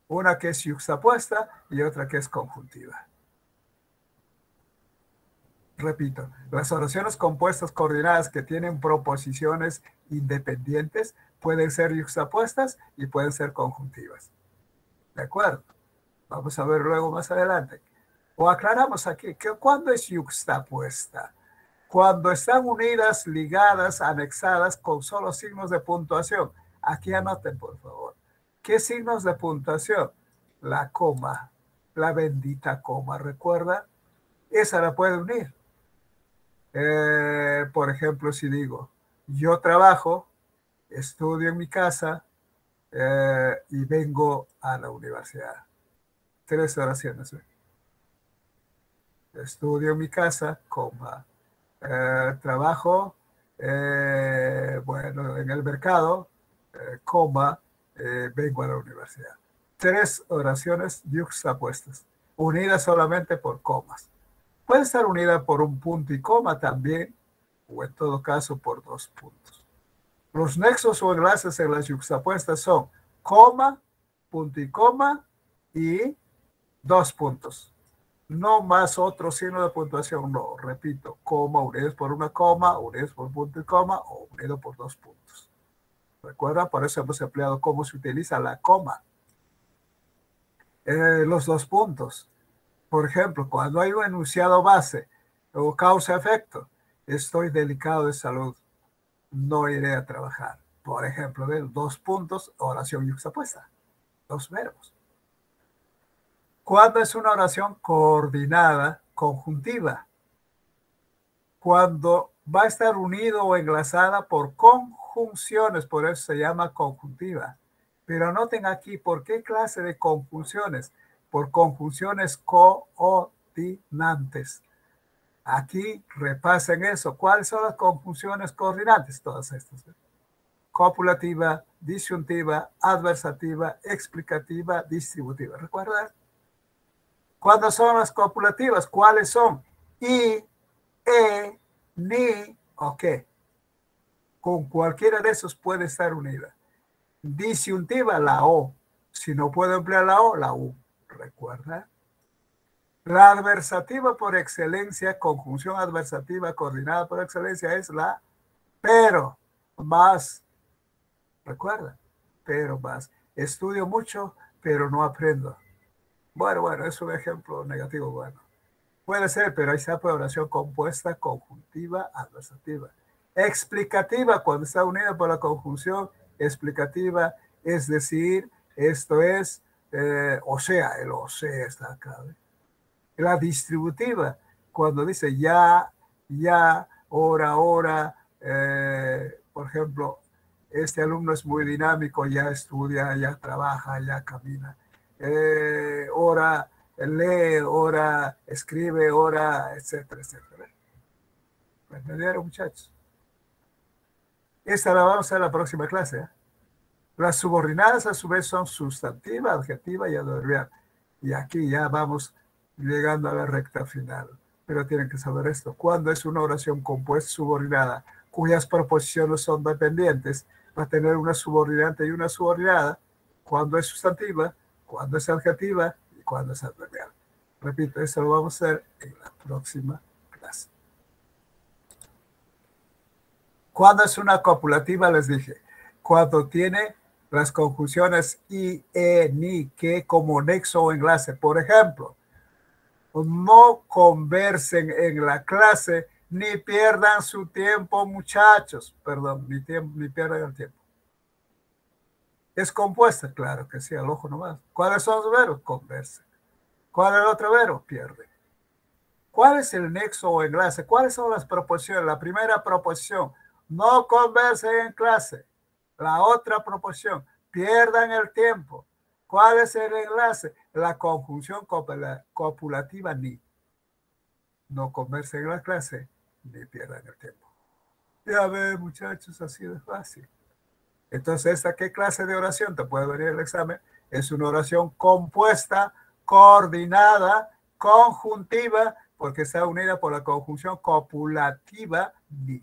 Speaker 1: Una que es yuxtapuesta y otra que es conjuntiva. Repito, las oraciones compuestas coordinadas que tienen proposiciones independientes pueden ser yuxtapuestas y pueden ser conjuntivas. ¿De acuerdo? Vamos a ver luego más adelante. O aclaramos aquí que ¿cuándo es yuxtapuesta? Cuando están unidas, ligadas, anexadas con solo signos de puntuación. Aquí anoten, por favor. ¿Qué signos de puntuación? La coma, la bendita coma, ¿recuerda? Esa la puede unir. Por ejemplo, si digo, yo trabajo, estudio en mi casa y vengo a la universidad. Tres oraciones. Estudio en mi casa, coma. Trabajo, bueno, en el mercado, coma, vengo a la universidad. Tres oraciones yuxtapuestas, unidas solamente por comas. Puede estar unida por un punto y coma también, o en todo caso por dos puntos. Los nexos o enlaces en las yuxtapuestas son coma, punto y dos puntos. No más otro signo de puntuación, no, repito, coma unidos por una coma, unidos por punto y coma o unido por dos puntos. ¿Recuerda? Por eso hemos empleado cómo se utiliza la coma. Los dos puntos. Por ejemplo, cuando hay un enunciado base o causa-efecto, estoy delicado de salud, no iré a trabajar. Por ejemplo, dos puntos, oración yuxtapuesta, dos verbos. Cuando es una oración coordinada, conjuntiva, cuando va a estar unido o enlazada por conjunciones, por eso se llama conjuntiva. Pero anoten aquí, ¿por qué clase de conjunciones? Por conjunciones coordinantes. Aquí repasen eso. ¿Cuáles son las conjunciones coordinantes? Todas estas. Copulativa, disyuntiva, adversativa, explicativa, distributiva. ¿Recuerdan? ¿Cuándo son las copulativas? ¿Cuáles son? I, E, ni o qué. Con cualquiera de esos puede estar unida. Disyuntiva, la O. Si no puedo emplear la O, la U. ¿Recuerda? La adversativa por excelencia, conjunción adversativa coordinada por excelencia es la pero más. Recuerda, pero más. Estudio mucho, pero no aprendo. Bueno, es un ejemplo negativo. Bueno, puede ser, pero ahí está por oración compuesta, conjuntiva, adversativa. Explicativa, cuando está unida por la conjunción explicativa, es decir, esto es, o sea, el o sea está acá. La distributiva, cuando dice ya, hora, por ejemplo, este alumno es muy dinámico, ya estudia, ya trabaja, ya camina. Hora lee, hora escribe, hora, etcétera, etcétera. ¿Me entendieron, muchachos? Esta la vamos a hacer en la próxima clase. ¿Eh? Las subordinadas a su vez son sustantiva, adjetiva y adverbial. Y aquí ya vamos llegando a la recta final. Pero tienen que saber esto. Cuando es una oración compuesta subordinada, cuyas proposiciones son dependientes, va a tener una subordinante y una subordinada. Cuando es sustantiva, cuando es adjetiva y cuando es adverbial. Repito, eso lo vamos a hacer en la próxima clase. Cuando es una copulativa, les dije, cuando tiene las conjunciones i, ni, que como nexo o enlace. Por ejemplo, no conversen en la clase ni pierdan su tiempo, muchachos. Perdón, ni pierdan el tiempo. ¿Es compuesta? Claro que sí, al ojo nomás. ¿Cuáles son los verbos? Conversen. ¿Cuál es el otro verbo? Pierde. ¿Cuál es el nexo o enlace? ¿Cuáles son las proposiciones? La primera proposición, no conversen en clase. La otra proposición, pierdan el tiempo. ¿Cuál es el enlace? La conjunción copulativa ni. No conversen en la clase ni pierdan el tiempo. Ya ven, muchachos, así de fácil. Entonces, ¿esta qué clase de oración te puede venir el examen? Es una oración compuesta, coordinada, conjuntiva, porque está unida por la conjunción copulativa ni.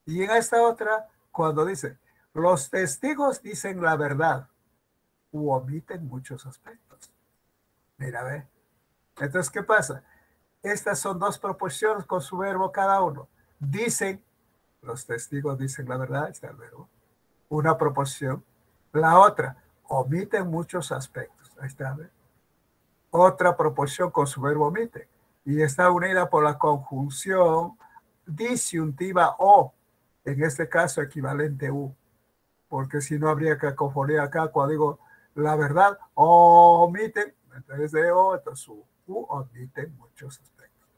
Speaker 1: Y en esta otra, cuando dice, los testigos dicen la verdad u omiten muchos aspectos. Mira, ve. Entonces, ¿qué pasa? Estas son dos proposiciones con su verbo cada uno. Dicen, los testigos dicen la verdad, está el verbo. Una proposición. La otra, omiten muchos aspectos. Ahí está, ¿ve? Otra proposición con su verbo omite. Y está unida por la conjunción disyuntiva o, en este caso equivalente u. Porque si no habría cacofonía acá cuando digo la verdad, omiten, en vez de o, entonces u omiten muchos aspectos.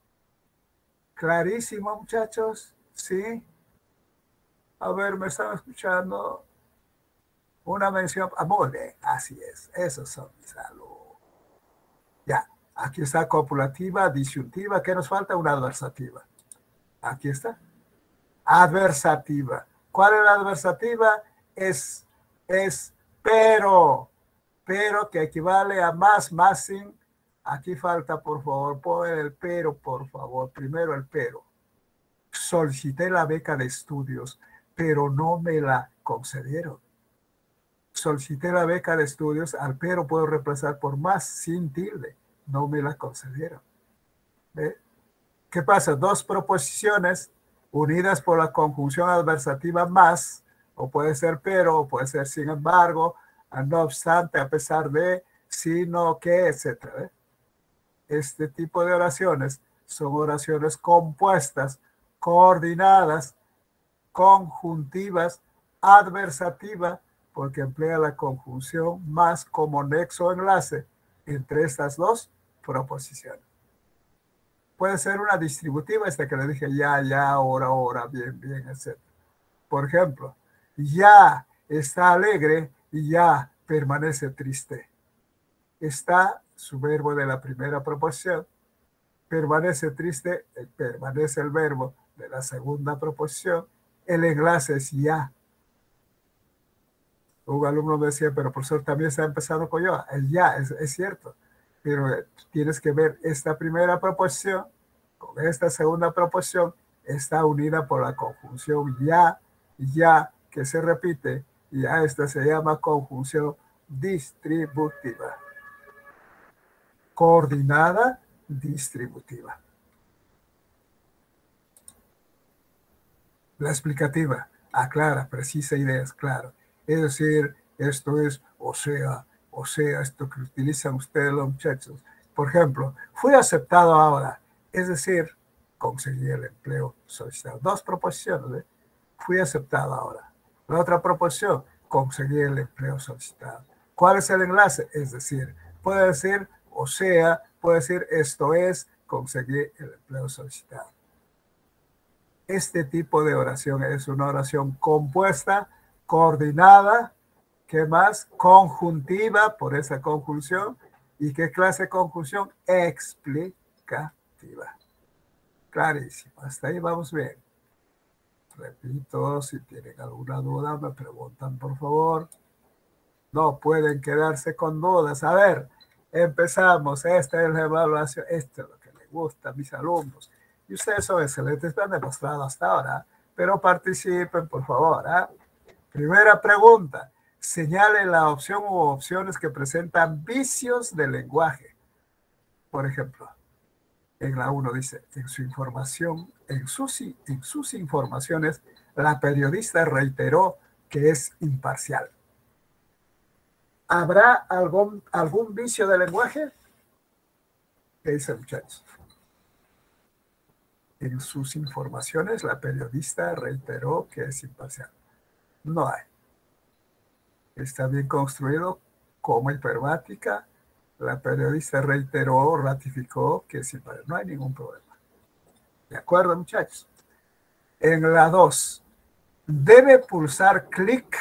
Speaker 1: ¿Clarísimo, muchachos? ¿Sí? A ver, ¿me están escuchando? Una mención, muy bien, así es, esos son mis alumnos. Ya, aquí está copulativa, disyuntiva, ¿qué nos falta? Una adversativa. Aquí está. Adversativa. ¿Cuál es la adversativa? Es pero que equivale a más sin. Aquí falta, por favor, pon el pero, por favor. Primero el pero. Solicité la beca de estudios, pero no me la concedieron. Solicité la beca de estudios, al pero puedo reemplazar por más sin tilde. No me la concedieron. ¿Ve? ¿Qué pasa? Dos proposiciones unidas por la conjunción adversativa más, o puede ser pero, o puede ser sin embargo, no obstante, a pesar de, sino que, etc. ¿Ve? Este tipo de oraciones son oraciones compuestas, coordinadas, conjuntivas, adversativa, porque emplea la conjunción más como nexo o enlace entre estas dos proposiciones. Puede ser una distributiva, esta que le dije ya, ahora, bien, etc. Por ejemplo, ya está alegre y ya permanece triste. Está su verbo de la primera proposición permanece triste, permanece el verbo de la segunda proposición, el enlace es ya. Un alumno me decía, pero profesor, también está empezando con yo. El ya, es cierto, pero tienes que ver esta primera proposición con esta segunda proposición, está unida por la conjunción ya, ya, que se repite, y a esta se llama conjunción distributiva. Coordinada distributiva. La explicativa aclara, precisa ideas, claro. Es decir, esto es, o sea, esto que utilizan ustedes los muchachos. Por ejemplo, fui aceptado ahora, es decir, conseguí el empleo solicitado. Dos proposiciones, ¿eh? Fui aceptado ahora. La otra proposición, conseguí el empleo solicitado. ¿Cuál es el enlace? Es decir, puede decir, o sea, puede decir, esto es, conseguí el empleo solicitado. Este tipo de oración es una oración compuesta, coordinada, ¿qué más? Conjuntiva, por esa conjunción. ¿Y qué clase de conjunción? Explicativa. Clarísimo, hasta ahí vamos bien. Repito, si tienen alguna duda, me preguntan, por favor. No pueden quedarse con dudas. A ver, empezamos. Esta es la evaluación. Esto es lo que les gusta a mis alumnos. Y ustedes son excelentes, lo han demostrado hasta ahora, pero participen, por favor. Primera pregunta. Señale la opción u opciones que presentan vicios del lenguaje. Por ejemplo, en la 1 dice, en su información, en sus informaciones, la periodista reiteró que es imparcial. ¿Habrá algún vicio del lenguaje? ¿Qué dice, muchachos? En sus informaciones, la periodista reiteró que es imparcial. No hay. Está bien construido, coma hipermática. La periodista reiteró, ratificó que es imparcial. No hay ningún problema. ¿De acuerdo, muchachos? En la 2, debe pulsar clic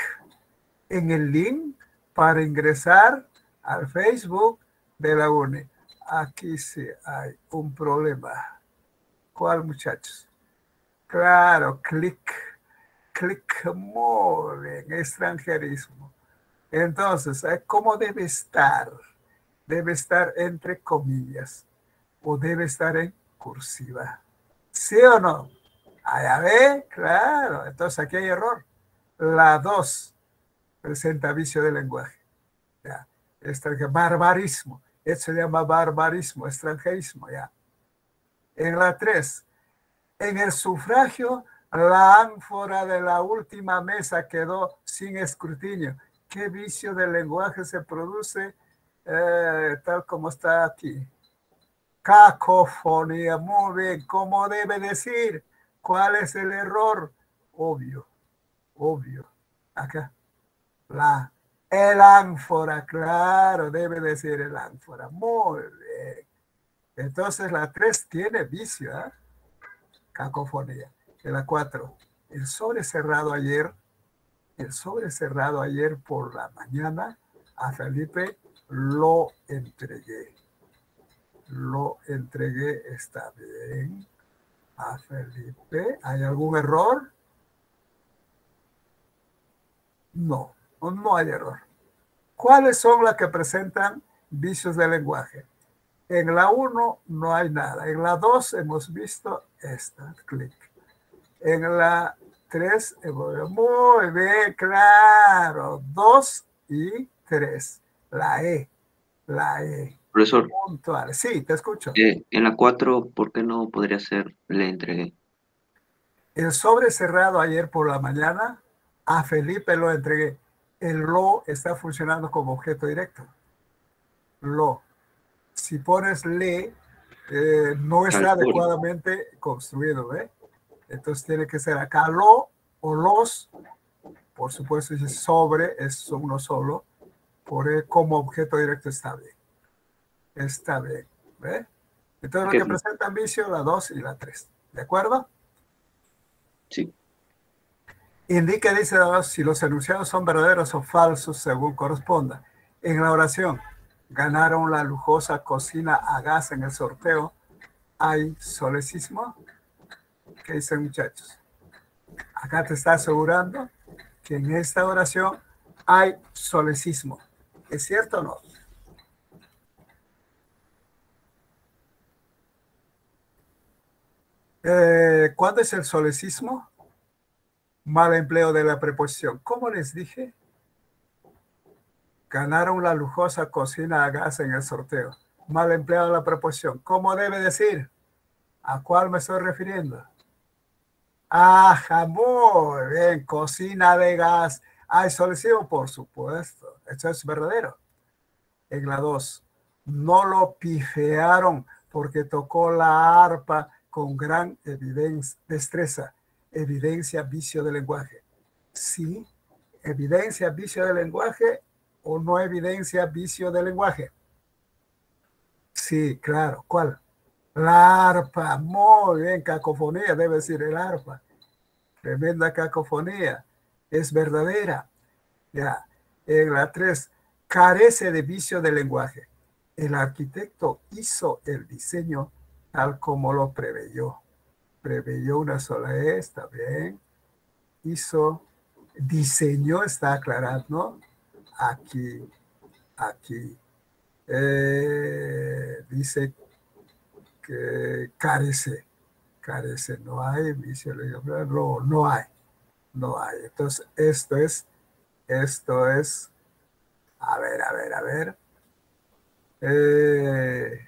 Speaker 1: en el link para ingresar al Facebook de la UNE. Aquí sí hay un problema. ¿Cuál, muchachos? Claro, clic, muy bien, extranjerismo. Entonces, ¿cómo debe estar? Debe estar entre comillas o debe estar en cursiva. ¿Sí o no? Allá ve, claro. Entonces, aquí hay error. La 2 presenta vicio de lenguaje. Ya. Barbarismo. Esto se llama barbarismo, extranjerismo, ya. En la 3, en el sufragio, la ánfora de la última mesa quedó sin escrutinio. ¿Qué vicio del lenguaje se produce tal como está aquí? Cacofonía, muy bien. ¿Cómo debe decir? ¿Cuál es el error? Obvio. Acá. El ánfora, claro, debe decir el ánfora. Muy bien. Entonces la 3 tiene vicio, ¿eh? Cacofonía. En la 4, el sobre cerrado ayer por la mañana a Felipe lo entregué. Está bien. A Felipe, ¿hay algún error? No hay error. ¿Cuáles son las que presentan vicios del lenguaje? En la 1 no hay nada. En la 2 hemos visto esta, clic. En la 3, muy bien, claro. 2 y 3. La E.
Speaker 2: Profesor,
Speaker 1: Puntual. Sí, te escucho.
Speaker 2: en la 4, ¿por qué no podría ser le entregué?
Speaker 1: El sobre cerrado ayer por la mañana, a Felipe lo entregué. El lo está funcionando como objeto directo. Lo. Si pones le, no está adecuadamente construido, ¿eh? Entonces tiene que ser acá lo o los. Por supuesto, si sobre es uno solo. Como objeto directo está bien. Está bien, ¿ve? Entonces lo que presentan vicio, la 2 y la 3. ¿De acuerdo?
Speaker 2: Sí.
Speaker 1: Indica, dice la 2, si los enunciados son verdaderos o falsos según corresponda. En la oración, ganaron la lujosa cocina a gas en el sorteo. ¿Hay solecismo? ¿Qué dicen, muchachos? Acá te está asegurando que en esta oración hay solecismo. ¿Es cierto o no? ¿Cuándo es el solecismo? Mal empleo de la preposición. ¿Cómo les dije? Ganaron la lujosa cocina a gas en el sorteo. Mal empleado de la preposición. ¿Cómo debe decir? ¿A cuál me estoy refiriendo? Ah, muy bien. Cocina de gas. ¿Hay solecismo? Por supuesto. Eso es verdadero. En la 2, no lo pifearon porque tocó la arpa con gran destreza. Evidencia vicio de lenguaje. Sí, evidencia vicio de lenguaje o no evidencia vicio de lenguaje. Sí, claro. ¿Cuál? La arpa. Muy bien, cacofonía, debe decir el arpa. Tremenda cacofonía. Es verdadera. Ya. En la 3, carece de vicio de lenguaje. El arquitecto hizo el diseño tal como lo preveyó. Preveyó una sola E, está bien. Hizo, diseñó, está aclarando. Aquí, aquí. Dice que carece, no hay vicio de lenguaje. No, no hay, no hay. Entonces, esto es, a ver. Eh,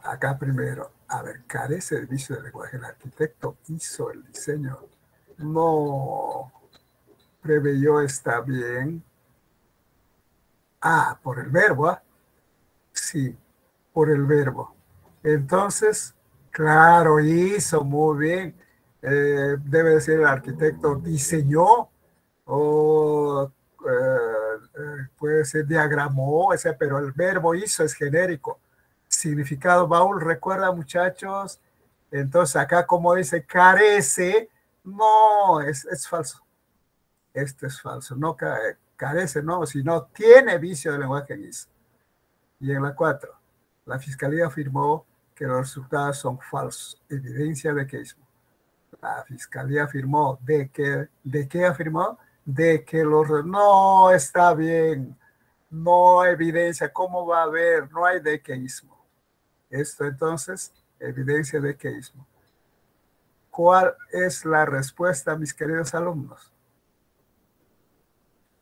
Speaker 1: Acá primero, a ver, carece de vicio de lenguaje. El arquitecto hizo el diseño. No preveyó, está bien. Ah, por el verbo, ¿ah? Sí, por el verbo. Entonces, claro, hizo muy bien. Debe decir el arquitecto diseñó o puede ser diagramó, pero el verbo hizo es genérico. Significado baúl, recuerda, muchachos. Entonces acá como dice carece, no, es falso. Esto es falso, no carece, no, sino tiene vicio de lenguaje en ISO. Y en la 4, la fiscalía afirmó que los resultados son falsos, evidencia de que mismo. La fiscalía afirmó ¿de qué afirmó? De que no está bien, no hay evidencia, ¿cómo va a haber? No hay dequeísmo. Esto entonces, evidencia de dequeísmo. ¿Cuál es la respuesta, mis queridos alumnos?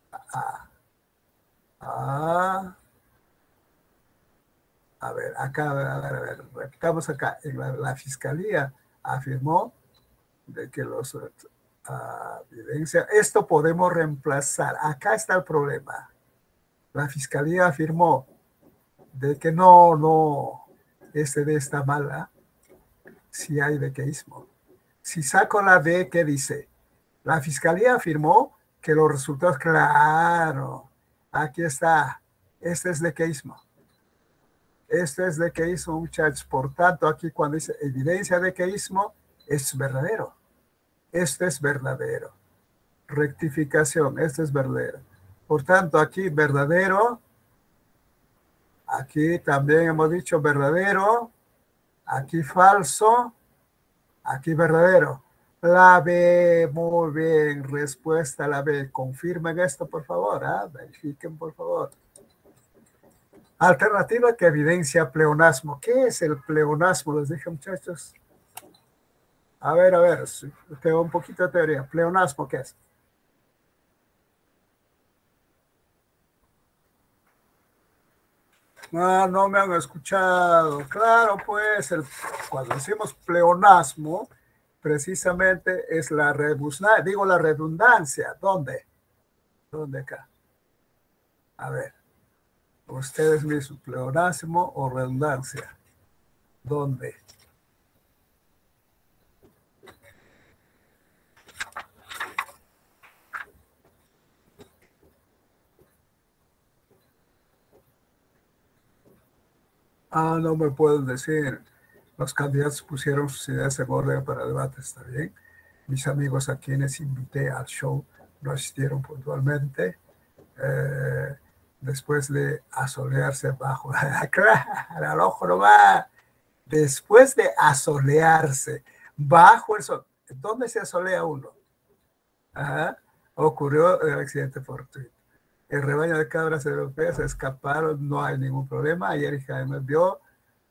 Speaker 1: A ver, acá, a ver, repitamos acá. La fiscalía afirmó de que los evidencia, esto podemos reemplazar. Acá está el problema. La fiscalía afirmó de que no, este D está mala, si hay dequeísmo. Si saco la D, ¿qué dice? La fiscalía afirmó que los resultados, claro, aquí está, este es dequeísmo. Este es dequeísmo, muchachos. Por tanto, aquí cuando dice evidencia de dequeísmo, es verdadero. Este es verdadero. Rectificación, este es verdadero. Por tanto, aquí verdadero. Aquí también hemos dicho verdadero. Aquí falso. Aquí verdadero. La B, muy bien. Respuesta a la B. Confirmen esto, por favor. Verifiquen, por favor. Alternativa que evidencia pleonasmo. ¿Qué es el pleonasmo? Les dije, muchachos. A ver, tengo un poquito de teoría. Pleonasmo, ¿qué es? No me han escuchado. Claro, pues, cuando decimos pleonasmo, precisamente es la redundancia. ¿Dónde? ¿Dónde acá? A ver, ustedes mismos, pleonasmo o redundancia. ¿Dónde? No me pueden decir. Los candidatos pusieron sus ideas en orden para debate, ¿está bien? Mis amigos a quienes invité al show no asistieron puntualmente. después de asolearse bajo la clara, al ojo no va, después de asolearse bajo el sol. ¿Dónde se asolea uno? Ajá. Ocurrió el accidente fortuito. El rebaño de cabras europeas se escaparon, no hay ningún problema. Ayer Jaime vio,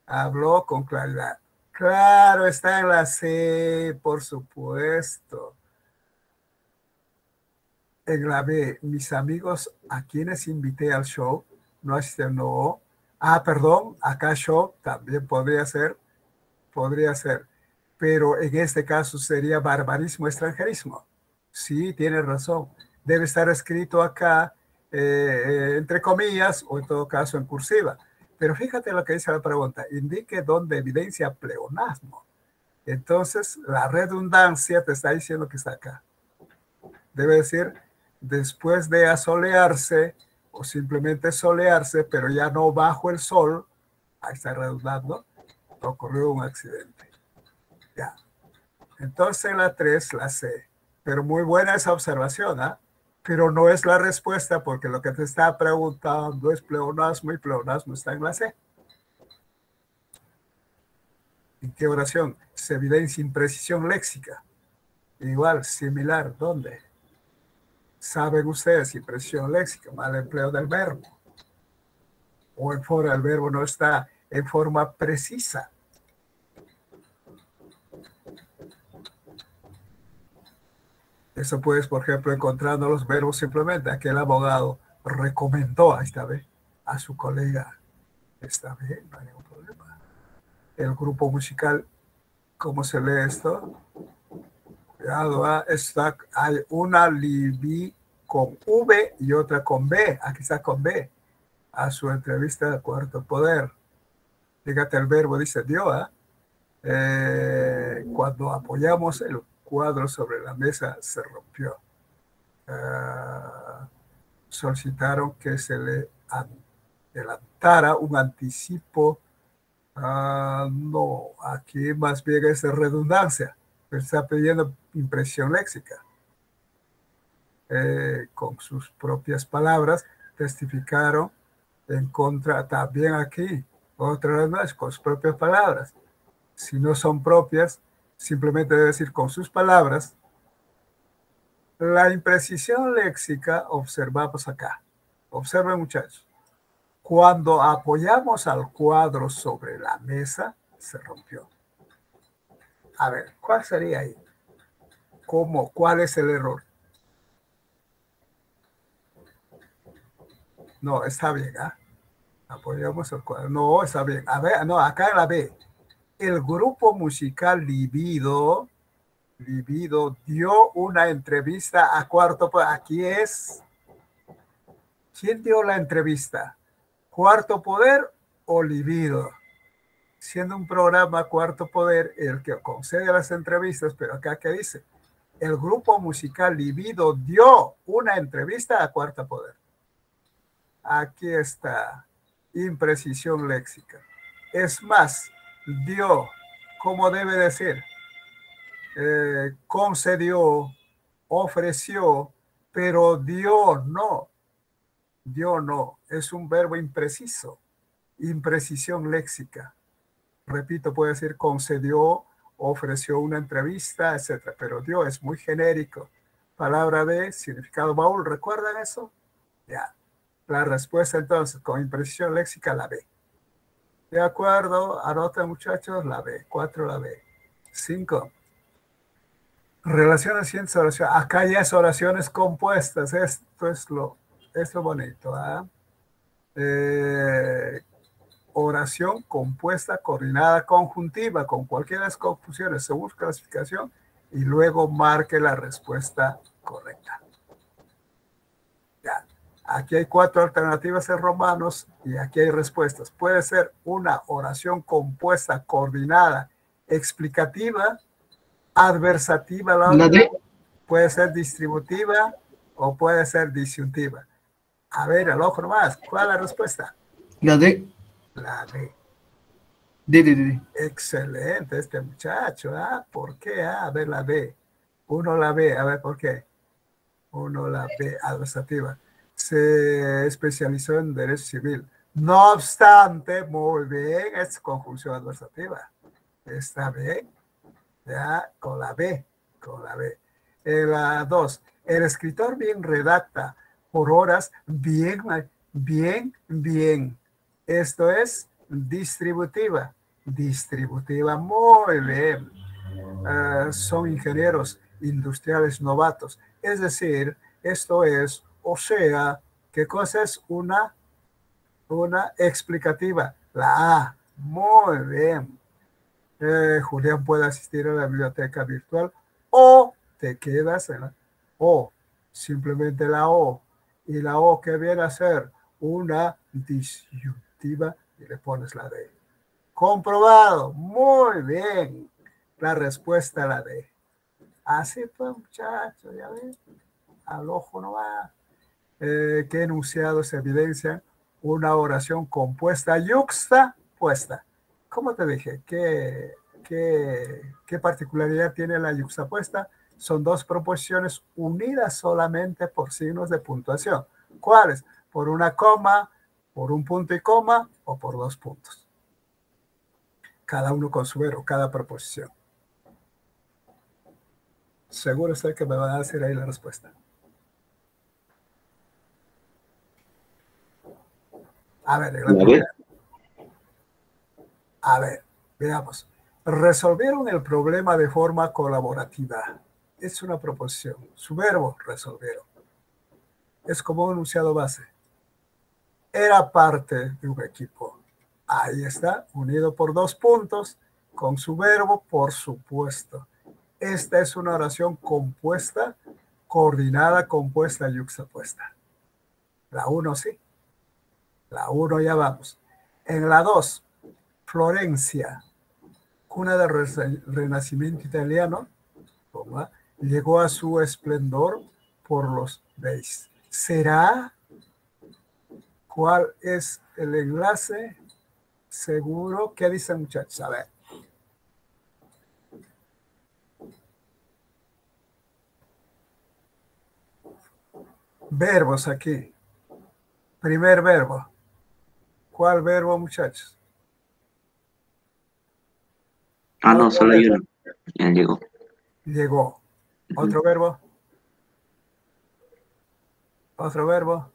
Speaker 1: habló con claridad. Claro, está en la C, por supuesto. En la B, mis amigos a quienes invité al show no asistieron, no. Ah, perdón, acá show también podría ser, pero en este caso sería barbarismo, extranjerismo. Sí, tiene razón. Debe estar escrito acá, entre comillas, o en todo caso en cursiva. Pero fíjate lo que dice la pregunta. Indique dónde evidencia pleonasmo. Entonces, la redundancia te está diciendo que está acá. Debe decir, después de asolearse, o simplemente solearse, pero ya no bajo el sol, ahí está redundando, ocurrió un accidente. Ya. Entonces la 3, la C. Pero muy buena esa observación, ¿ah? Pero no es la respuesta porque lo que te está preguntando es pleonasmo y pleonasmo está en la C. ¿En qué oración? Se evidencia imprecisión léxica. Igual, similar, ¿dónde? Saben ustedes, imprecisión léxica, mal empleo del verbo. O en forma, el verbo no está en forma precisa. Eso puedes, por ejemplo, encontrando los verbos simplemente. Aquel abogado recomendó a esta vez a su colega. Está bien, no hay ningún problema. El grupo musical, ¿cómo se lee esto? Cuidado, está, hay una Libby con V y otra con B. Aquí está con B. A su entrevista de Cuarto Poder. Fíjate, el verbo dice dio, cuando apoyamos el cuadro sobre la mesa se rompió. Solicitaron que se le adelantara un anticipo. No, aquí más bien es de redundancia, pero está pidiendo impresión léxica. Con sus propias palabras testificaron en contra, también aquí, otra vez más, con sus propias palabras. Si no son propias, simplemente debe decir con sus palabras. La imprecisión léxica observamos acá. Observen, muchachos. Cuando apoyamos al cuadro sobre la mesa, se rompió. A ver, ¿cuál sería ahí? ¿Cómo? ¿Cuál es el error? No, está bien, ¿ah? Apoyamos el cuadro. No, está bien. A ver, no, acá en la B. El grupo musical Libido dio una entrevista a Cuarto Poder. Aquí es. ¿Quién dio la entrevista? ¿Cuarto Poder o Libido? Siendo un programa Cuarto Poder el que concede las entrevistas, pero acá ¿qué dice? El grupo musical Libido dio una entrevista a Cuarto Poder. Aquí está, imprecisión léxica. Es más, dio, ¿cómo debe decir? Concedió, ofreció, pero dio no. Dio no, es un verbo impreciso, imprecisión léxica. Repito, puede decir concedió, ofreció una entrevista, etcétera, pero dio es muy genérico. Palabra de significado baúl, ¿recuerdan eso? Ya. La respuesta entonces, con imprecisión léxica, la B. De acuerdo, anoten muchachos, la B, 4 la B. 5. Relaciones cientos oraciones. Acá ya es oraciones compuestas, esto es lo bonito, oración compuesta, coordinada, conjuntiva, con cualquiera de las confusiones, según clasificación, y luego marque la respuesta correcta. Ya. Aquí hay 4 alternativas en romanos y aquí hay respuestas. Puede ser una oración compuesta, coordinada, explicativa, adversativa,
Speaker 3: La D.
Speaker 1: Puede ser distributiva o puede ser disyuntiva. A ver, al ojo nomás, ¿cuál es la respuesta?
Speaker 3: La D.
Speaker 1: La D.
Speaker 3: D.
Speaker 1: Excelente este muchacho, ¿por qué? A ver, la B. Uno la B, a ver, ¿por qué? Uno la B, adversativa. se especializó en derecho civil. No obstante, muy bien, es conjunción adversativa. Está bien, ya, con la B, con la B. La 2, el escritor bien redacta por horas, bien, bien, bien. Esto es distributiva, distributiva, muy bien. Son ingenieros industriales novatos. Es decir, esto es, o sea, ¿qué cosa es una explicativa? La A, muy bien. Julián puede asistir a la biblioteca virtual o te quedas en la O, simplemente la O. Y la O que viene a ser una disyuntiva y le pones la D. Comprobado, muy bien. La respuesta la D. Así pues, muchachos, ya ven, al ojo no va. ¿Qué enunciados evidencian una oración compuesta yuxtapuesta? ¿Cómo te dije? ¿Qué particularidad tiene la yuxtapuesta? Son dos proposiciones unidas solamente por signos de puntuación. ¿Cuáles? Por una coma, por un punto y coma o por dos puntos. Cada uno con su verbo, cada proposición. Seguro estoy que me van a decir ahí la respuesta. A ver, la primera. A ver, veamos. Resolvieron el problema de forma colaborativa. Es una proposición. Su verbo, resolvieron. Es como un enunciado base. Era parte de un equipo. Ahí está, unido por dos puntos, con su verbo, por supuesto. Esta es una oración compuesta, coordinada, compuesta, yuxtapuesta. La 1 sí. La 1 ya vamos. En la 2, Florencia, cuna del Renacimiento italiano, llegó a su esplendor por los Beis. ¿Será? ¿Cuál es el enlace? Seguro. ¿Qué dicen, muchachos? A ver. Verbos aquí. Primer verbo. ¿Cuál verbo, muchachos?
Speaker 2: Ah, no, solo hay uno. Ya llegó.
Speaker 1: Llegó. ¿Otro verbo? ¿Otro verbo?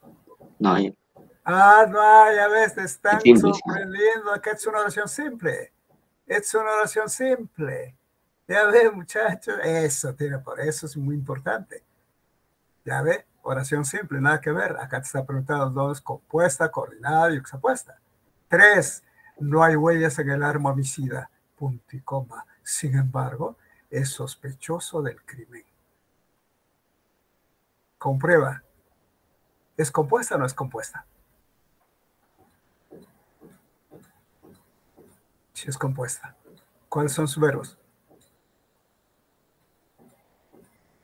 Speaker 2: No hay.
Speaker 1: No, ya ves, te están
Speaker 2: Simple, sí.
Speaker 1: sorprendiendo. Acá es una oración simple. Es una oración simple. Ya ves, muchachos. Eso tiene, por eso es muy importante. Ya ves, oración simple, nada que ver. Acá te está preguntando dos, compuesta, coordinada y yuxtapuesta. 3, no hay huellas en el arma homicida. Punto y coma. Sin embargo, es sospechoso del crimen. Comprueba. ¿Es compuesta o no es compuesta? Sí es compuesta. ¿Cuáles son sus verbos?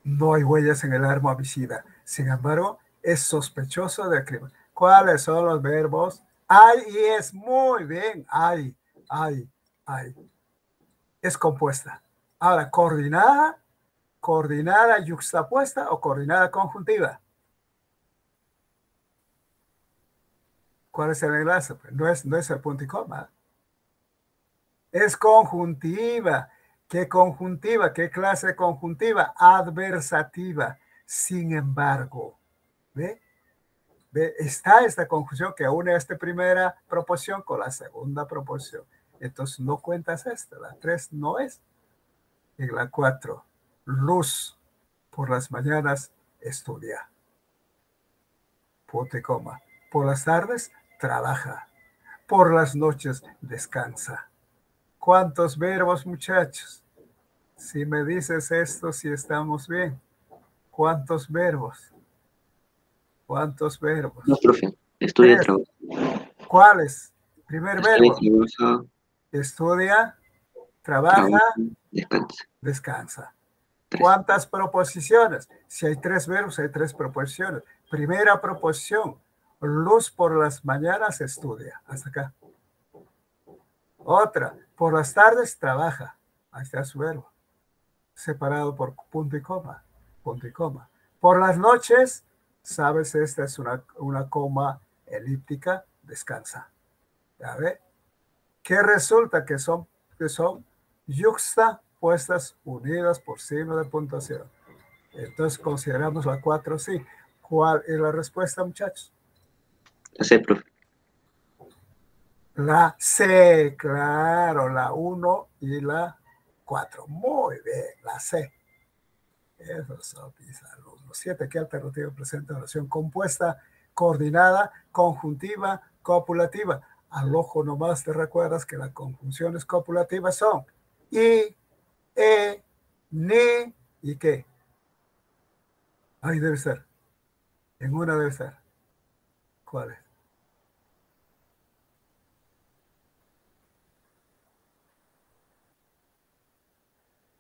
Speaker 1: No hay huellas en el arma homicida. Sin embargo, es sospechoso del crimen. ¿Cuáles son los verbos? Hay y es. Muy bien. Hay. Es compuesta. Ahora, coordinada, yuxtapuesta o coordinada conjuntiva. ¿Cuál es el enlace? Pues no es el punto y coma. Es conjuntiva. ¿Qué conjuntiva? ¿Qué clase de conjuntiva? Adversativa. Sin embargo, ¿ve? Está esta conjunción que une esta primera proposición con la segunda proposición. Entonces no cuentas esta. La 3 no es. En la 4, Luz por las mañanas estudia. Punto y coma. Por las tardes trabaja. Por las noches descansa. ¿Cuántos verbos, muchachos? Si me dices esto, si estamos bien. ¿Cuántos verbos? ¿Cuántos verbos?
Speaker 2: No, profe. Estudia,
Speaker 1: 3.
Speaker 2: trabaja.
Speaker 1: ¿Cuáles? Primer verbo.
Speaker 2: Trabaja,
Speaker 1: Estudia, trabaja,
Speaker 2: descansa.
Speaker 1: descansa.
Speaker 2: 3.
Speaker 1: ¿Cuántas proposiciones? Si hay 3 verbos, hay 3 proposiciones. Primera proposición, Luz por las mañanas estudia. Hasta acá. Otra, por las tardes trabaja. Ahí está su verbo. Separado por punto y coma. Punto y coma. Por las noches Sabes, esta es una coma elíptica, descansa. ¿Ya ve? ¿Qué resulta? Que son yuxtapuestas unidas por signo de puntuación. Entonces consideramos la 4 sí. ¿Cuál es la respuesta, muchachos?
Speaker 2: La C, profe.
Speaker 1: La C, claro, la 1 y la 4. Muy bien, la C. Esos son mis alumnos. 7. ¿Qué alternativa presenta oración compuesta, coordinada, conjuntiva, copulativa? Al ojo nomás te recuerdas que las conjunciones copulativas son I, E, ni y qué. Ahí debe ser. En una debe ser. ¿Cuál es?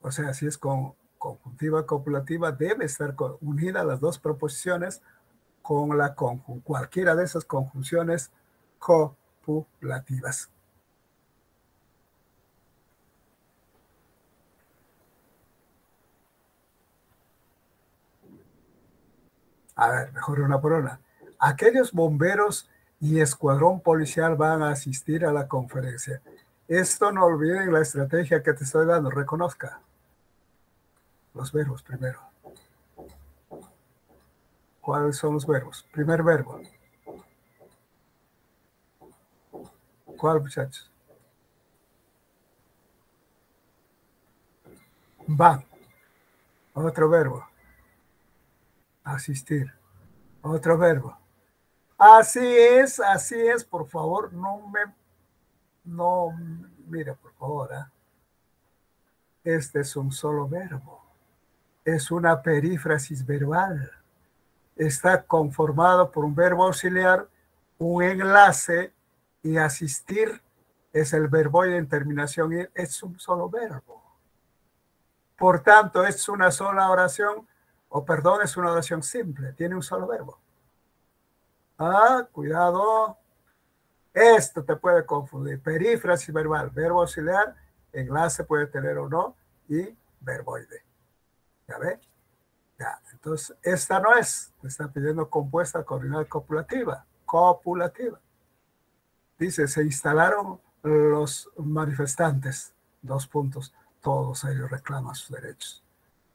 Speaker 1: O sea, si es conjuntiva copulativa, debe estar unida las dos proposiciones con cualquiera de esas conjunciones copulativas. A ver, mejor una por una. Aquellos bomberos y escuadrón policial van a asistir a la conferencia. Esto no olviden la estrategia que te estoy dando. Reconozca los verbos primero. ¿Cuáles son los verbos? Primer verbo. ¿Cuál, muchachos? Van. Otro verbo. Asistir. Otro verbo. Así es, por favor, mire, por favor, ¿eh? Este es un solo verbo. Es una perífrasis verbal. Está conformado por un verbo auxiliar, un enlace, y asistir es el verboide en terminación ir, es un solo verbo. Por tanto, es una sola oración, es una oración simple, tiene un solo verbo. Ah, cuidado. Esto te puede confundir. Perífrasis verbal, verbo auxiliar, enlace puede tener o no, y verboide. ¿Ya ve? Ya, entonces, esta no es. Te está pidiendo compuesta coordinada copulativa. Copulativa. Dice, se instalaron los manifestantes. 2 puntos. Todos ellos reclaman sus derechos.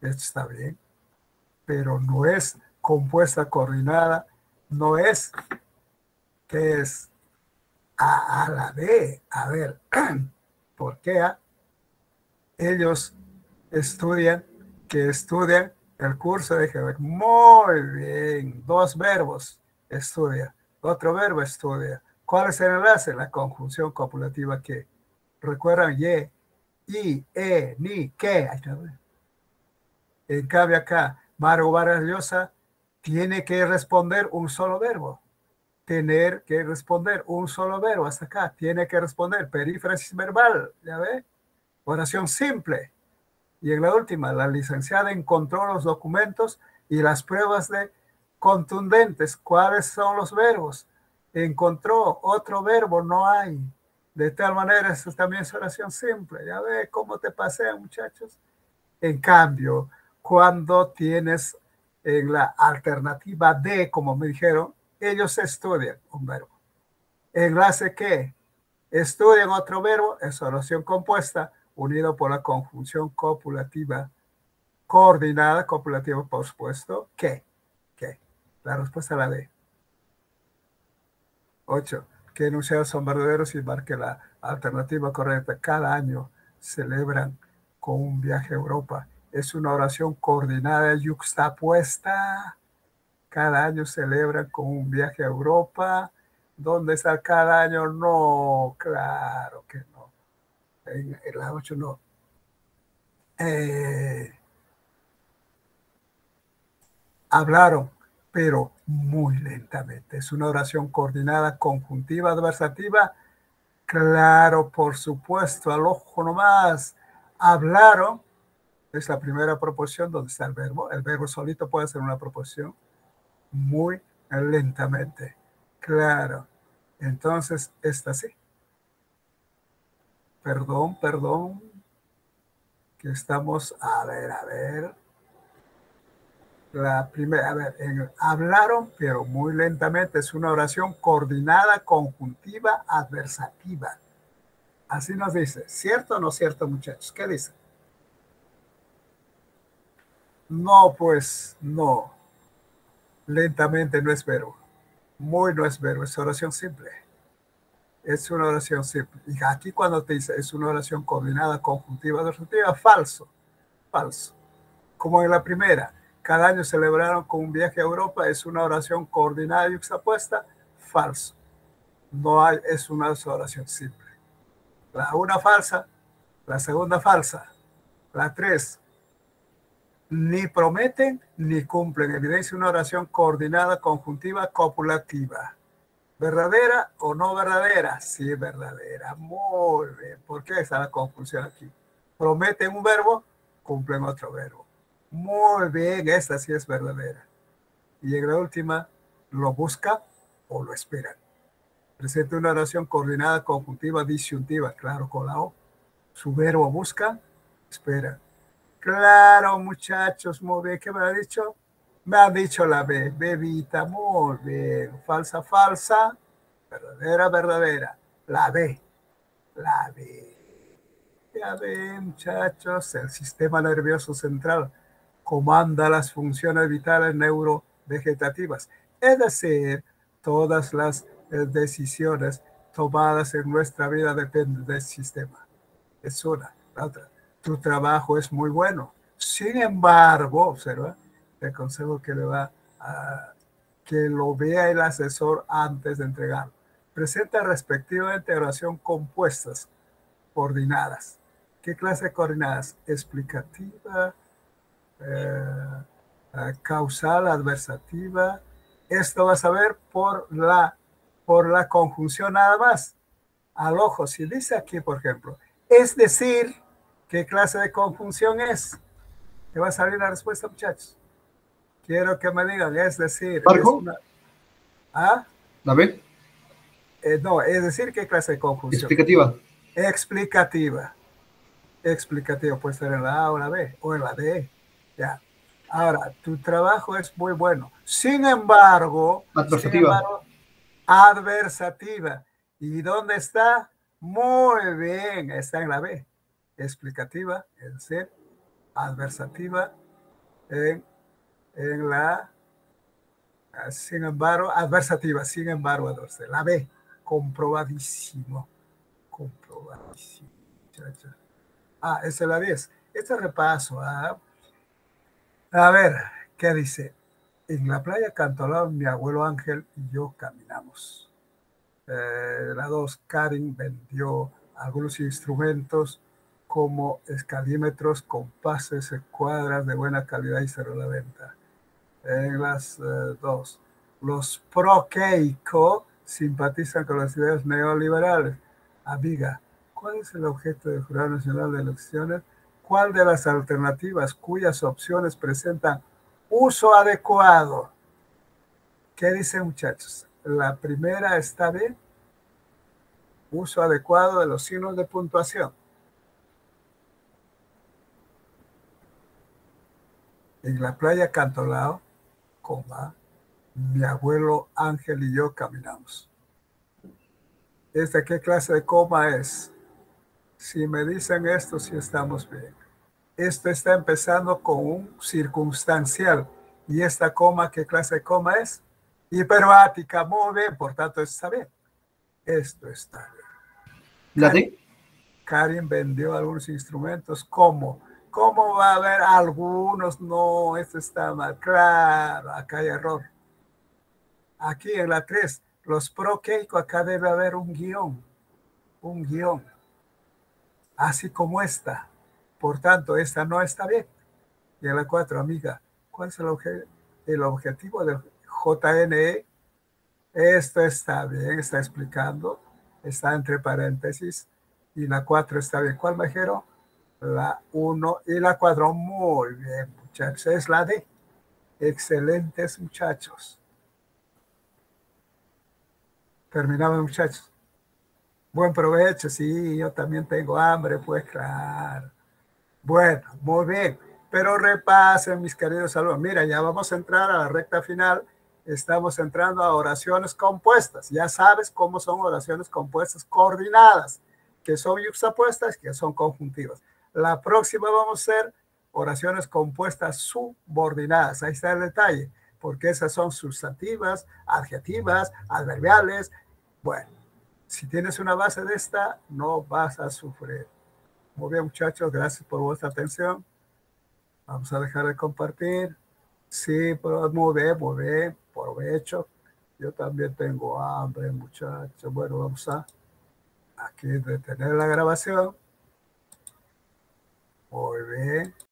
Speaker 1: Esto está bien. Pero no es compuesta coordinada. No es. ¿Qué es? A la B. A ver, ¿por qué? Ellos estudian el curso de geografía. Muy bien. 2 verbos. Estudia. Otro verbo, estudia. ¿Cuál es el enlace? La conjunción copulativa que. ¿Recuerdan? Y, e, ni, que. En cambio acá, Mario Vargas Llosa tiene que responder un solo verbo. Tener que responder un solo verbo. Hasta acá. Tiene que responder. Perífrasis verbal. ¿Ya ve? Oración simple. Y en la última, la licenciada encontró los documentos y las pruebas de contundentes. ¿Cuáles son los verbos? Encontró otro verbo, no hay. De tal manera, eso también es oración simple. Ya ve cómo te pasean, muchachos. En cambio, cuando tienes en la alternativa D, como me dijeron, ellos estudian un verbo. Enlace que estudian otro verbo, es oración compuesta, unido por la conjunción copulativa coordinada, copulativa por supuesto, ¿qué? La respuesta es la D. 8. ¿Qué enunciados son verdaderos? Y marque la alternativa correcta. Cada año celebran con un viaje a Europa. Es una oración coordinada yuxtapuesta. Cada año celebran con un viaje a Europa. ¿Dónde está cada año? No, claro que no. En la 8 no. Hablaron, pero muy lentamente. Es una oración coordinada, conjuntiva, adversativa. Claro, por supuesto, al ojo nomás. Hablaron, es la primera proposición donde está el verbo. El verbo solito puede ser una proposición muy lentamente. Claro. Entonces, esta sí. Perdón, que estamos, a ver. La primera, a ver, hablaron, pero muy lentamente. Es una oración coordinada, conjuntiva, adversativa. Así nos dice. ¿Cierto o no cierto, muchachos? ¿Qué dice? No, pues no. Lentamente no es verbo. Muy no es verbo. Es oración simple. Es una oración simple. Y aquí cuando te dice es una oración coordinada, conjuntiva, adversativa, falso. Falso. Como en la primera. Cada año celebraron con un viaje a Europa. Es una oración coordinada y yuxtapuesta. Falso. No hay, es una oración simple. La una falsa, la segunda falsa, la tres, ni prometen ni cumplen. Evidencia una oración coordinada, conjuntiva, copulativa. ¿Verdadera o no verdadera? Sí, verdadera. Muy bien. ¿Por qué está la confusión aquí? Prometen un verbo, cumplen otro verbo. Muy bien, esta sí es verdadera. Y en la última, lo busca o lo esperan. Presenta una oración coordinada, conjuntiva, disyuntiva, claro, con la O. Su verbo busca, espera. Claro, muchachos, muy bien. ¿Qué me ha dicho? Me han dicho la B, bebita, muy bien. Falsa, falsa, verdadera, verdadera. La B, la B. Ya ven, muchachos, el sistema nervioso central comanda las funciones vitales neurovegetativas, es decir, todas las decisiones tomadas en nuestra vida dependen del sistema. Es una. La otra, tu trabajo es muy bueno. Sin embargo, observa, el consejo que le va a que lo vea el asesor antes de entregarlo. Presenta respectivamente oración compuestas, coordinadas. ¿Qué clase de coordinadas? Explicativa, causal, adversativa. Esto vas a ver por la conjunción nada más. Al ojo, si dice aquí, por ejemplo, es decir, ¿qué clase de conjunción es? ¿Te va a salir la respuesta, muchachos? Quiero que me digan, es decir, es
Speaker 3: Marco,
Speaker 1: una... ¿Ah?
Speaker 3: la B,
Speaker 1: No, es decir, ¿qué clase de conjunción?
Speaker 3: explicativa.
Speaker 1: Explicativa. Explicativa puede ser en la A o la B o en la D. Ya. Ahora, tu trabajo es muy bueno. Sin
Speaker 3: Adversativa.
Speaker 1: embargo, adversativa. ¿Y dónde está? Muy bien, está en la B. Explicativa, es decir, adversativa en la, sin embargo, adversativa, sin embargo, la B, comprobadísimo, comprobadísimo. Esa es la 10. Este repaso, a ver, ¿qué dice? En la playa Cantolao, mi abuelo Ángel y yo caminamos. La 2, Karin vendió algunos instrumentos como escalímetros, compases, cuadras de buena calidad y cerró la venta. En las 2, los pro-Keiko simpatizan con las ideas neoliberales. Amiga, ¿cuál es el objeto del Jurado Nacional de Elecciones? ¿Cuál de las alternativas cuyas opciones presentan uso adecuado? ¿Qué dicen, muchachos? La primera está bien. Uso adecuado de los signos de puntuación. En la playa Cantolao, mi abuelo Ángel y yo caminamos. ¿Esta qué clase de coma es? Si me dicen esto, sí estamos bien. Esto está empezando con un circunstancial. ¿Y esta coma, qué clase de coma es? Hiperbática, muy bien, por tanto, está bien. Esto está
Speaker 3: La
Speaker 1: bien.
Speaker 3: D,
Speaker 1: Karin vendió algunos instrumentos. ¿Cómo? ¿Cómo va a haber algunos? No, esto está mal. Claro, acá hay error. Aquí en la 3, los pro-Keiko, acá debe haber un guión. Un guión. Así como esta. Por tanto, esta no está bien. Y en la 4, amiga, ¿cuál es el objetivo del JNE? Esto está bien, está explicando, está entre paréntesis. Y la 4 está bien. ¿Cuál me dijeron? La 1 y la 4. Muy bien, muchachos. Es la D. Excelentes, muchachos. Terminamos, muchachos. Buen provecho, sí, yo también tengo hambre, pues claro. Bueno, muy bien. Pero repasen, mis queridos alumnos. Mira, ya vamos a entrar a la recta final. Estamos entrando a oraciones compuestas. Ya sabes cómo son oraciones compuestas coordinadas, que son yuxtapuestas, que son conjuntivas. La próxima vamos a hacer oraciones compuestas subordinadas. Ahí está el detalle, porque esas son sustantivas, adjetivas, adverbiales. Bueno, si tienes una base de esta, no vas a sufrir. Muy bien, muchachos, gracias por vuestra atención. Vamos a dejar de compartir. Sí, pero muy bien, provecho. Yo también tengo hambre, muchachos. Bueno, vamos a aquí detener la grabación. Muy bien.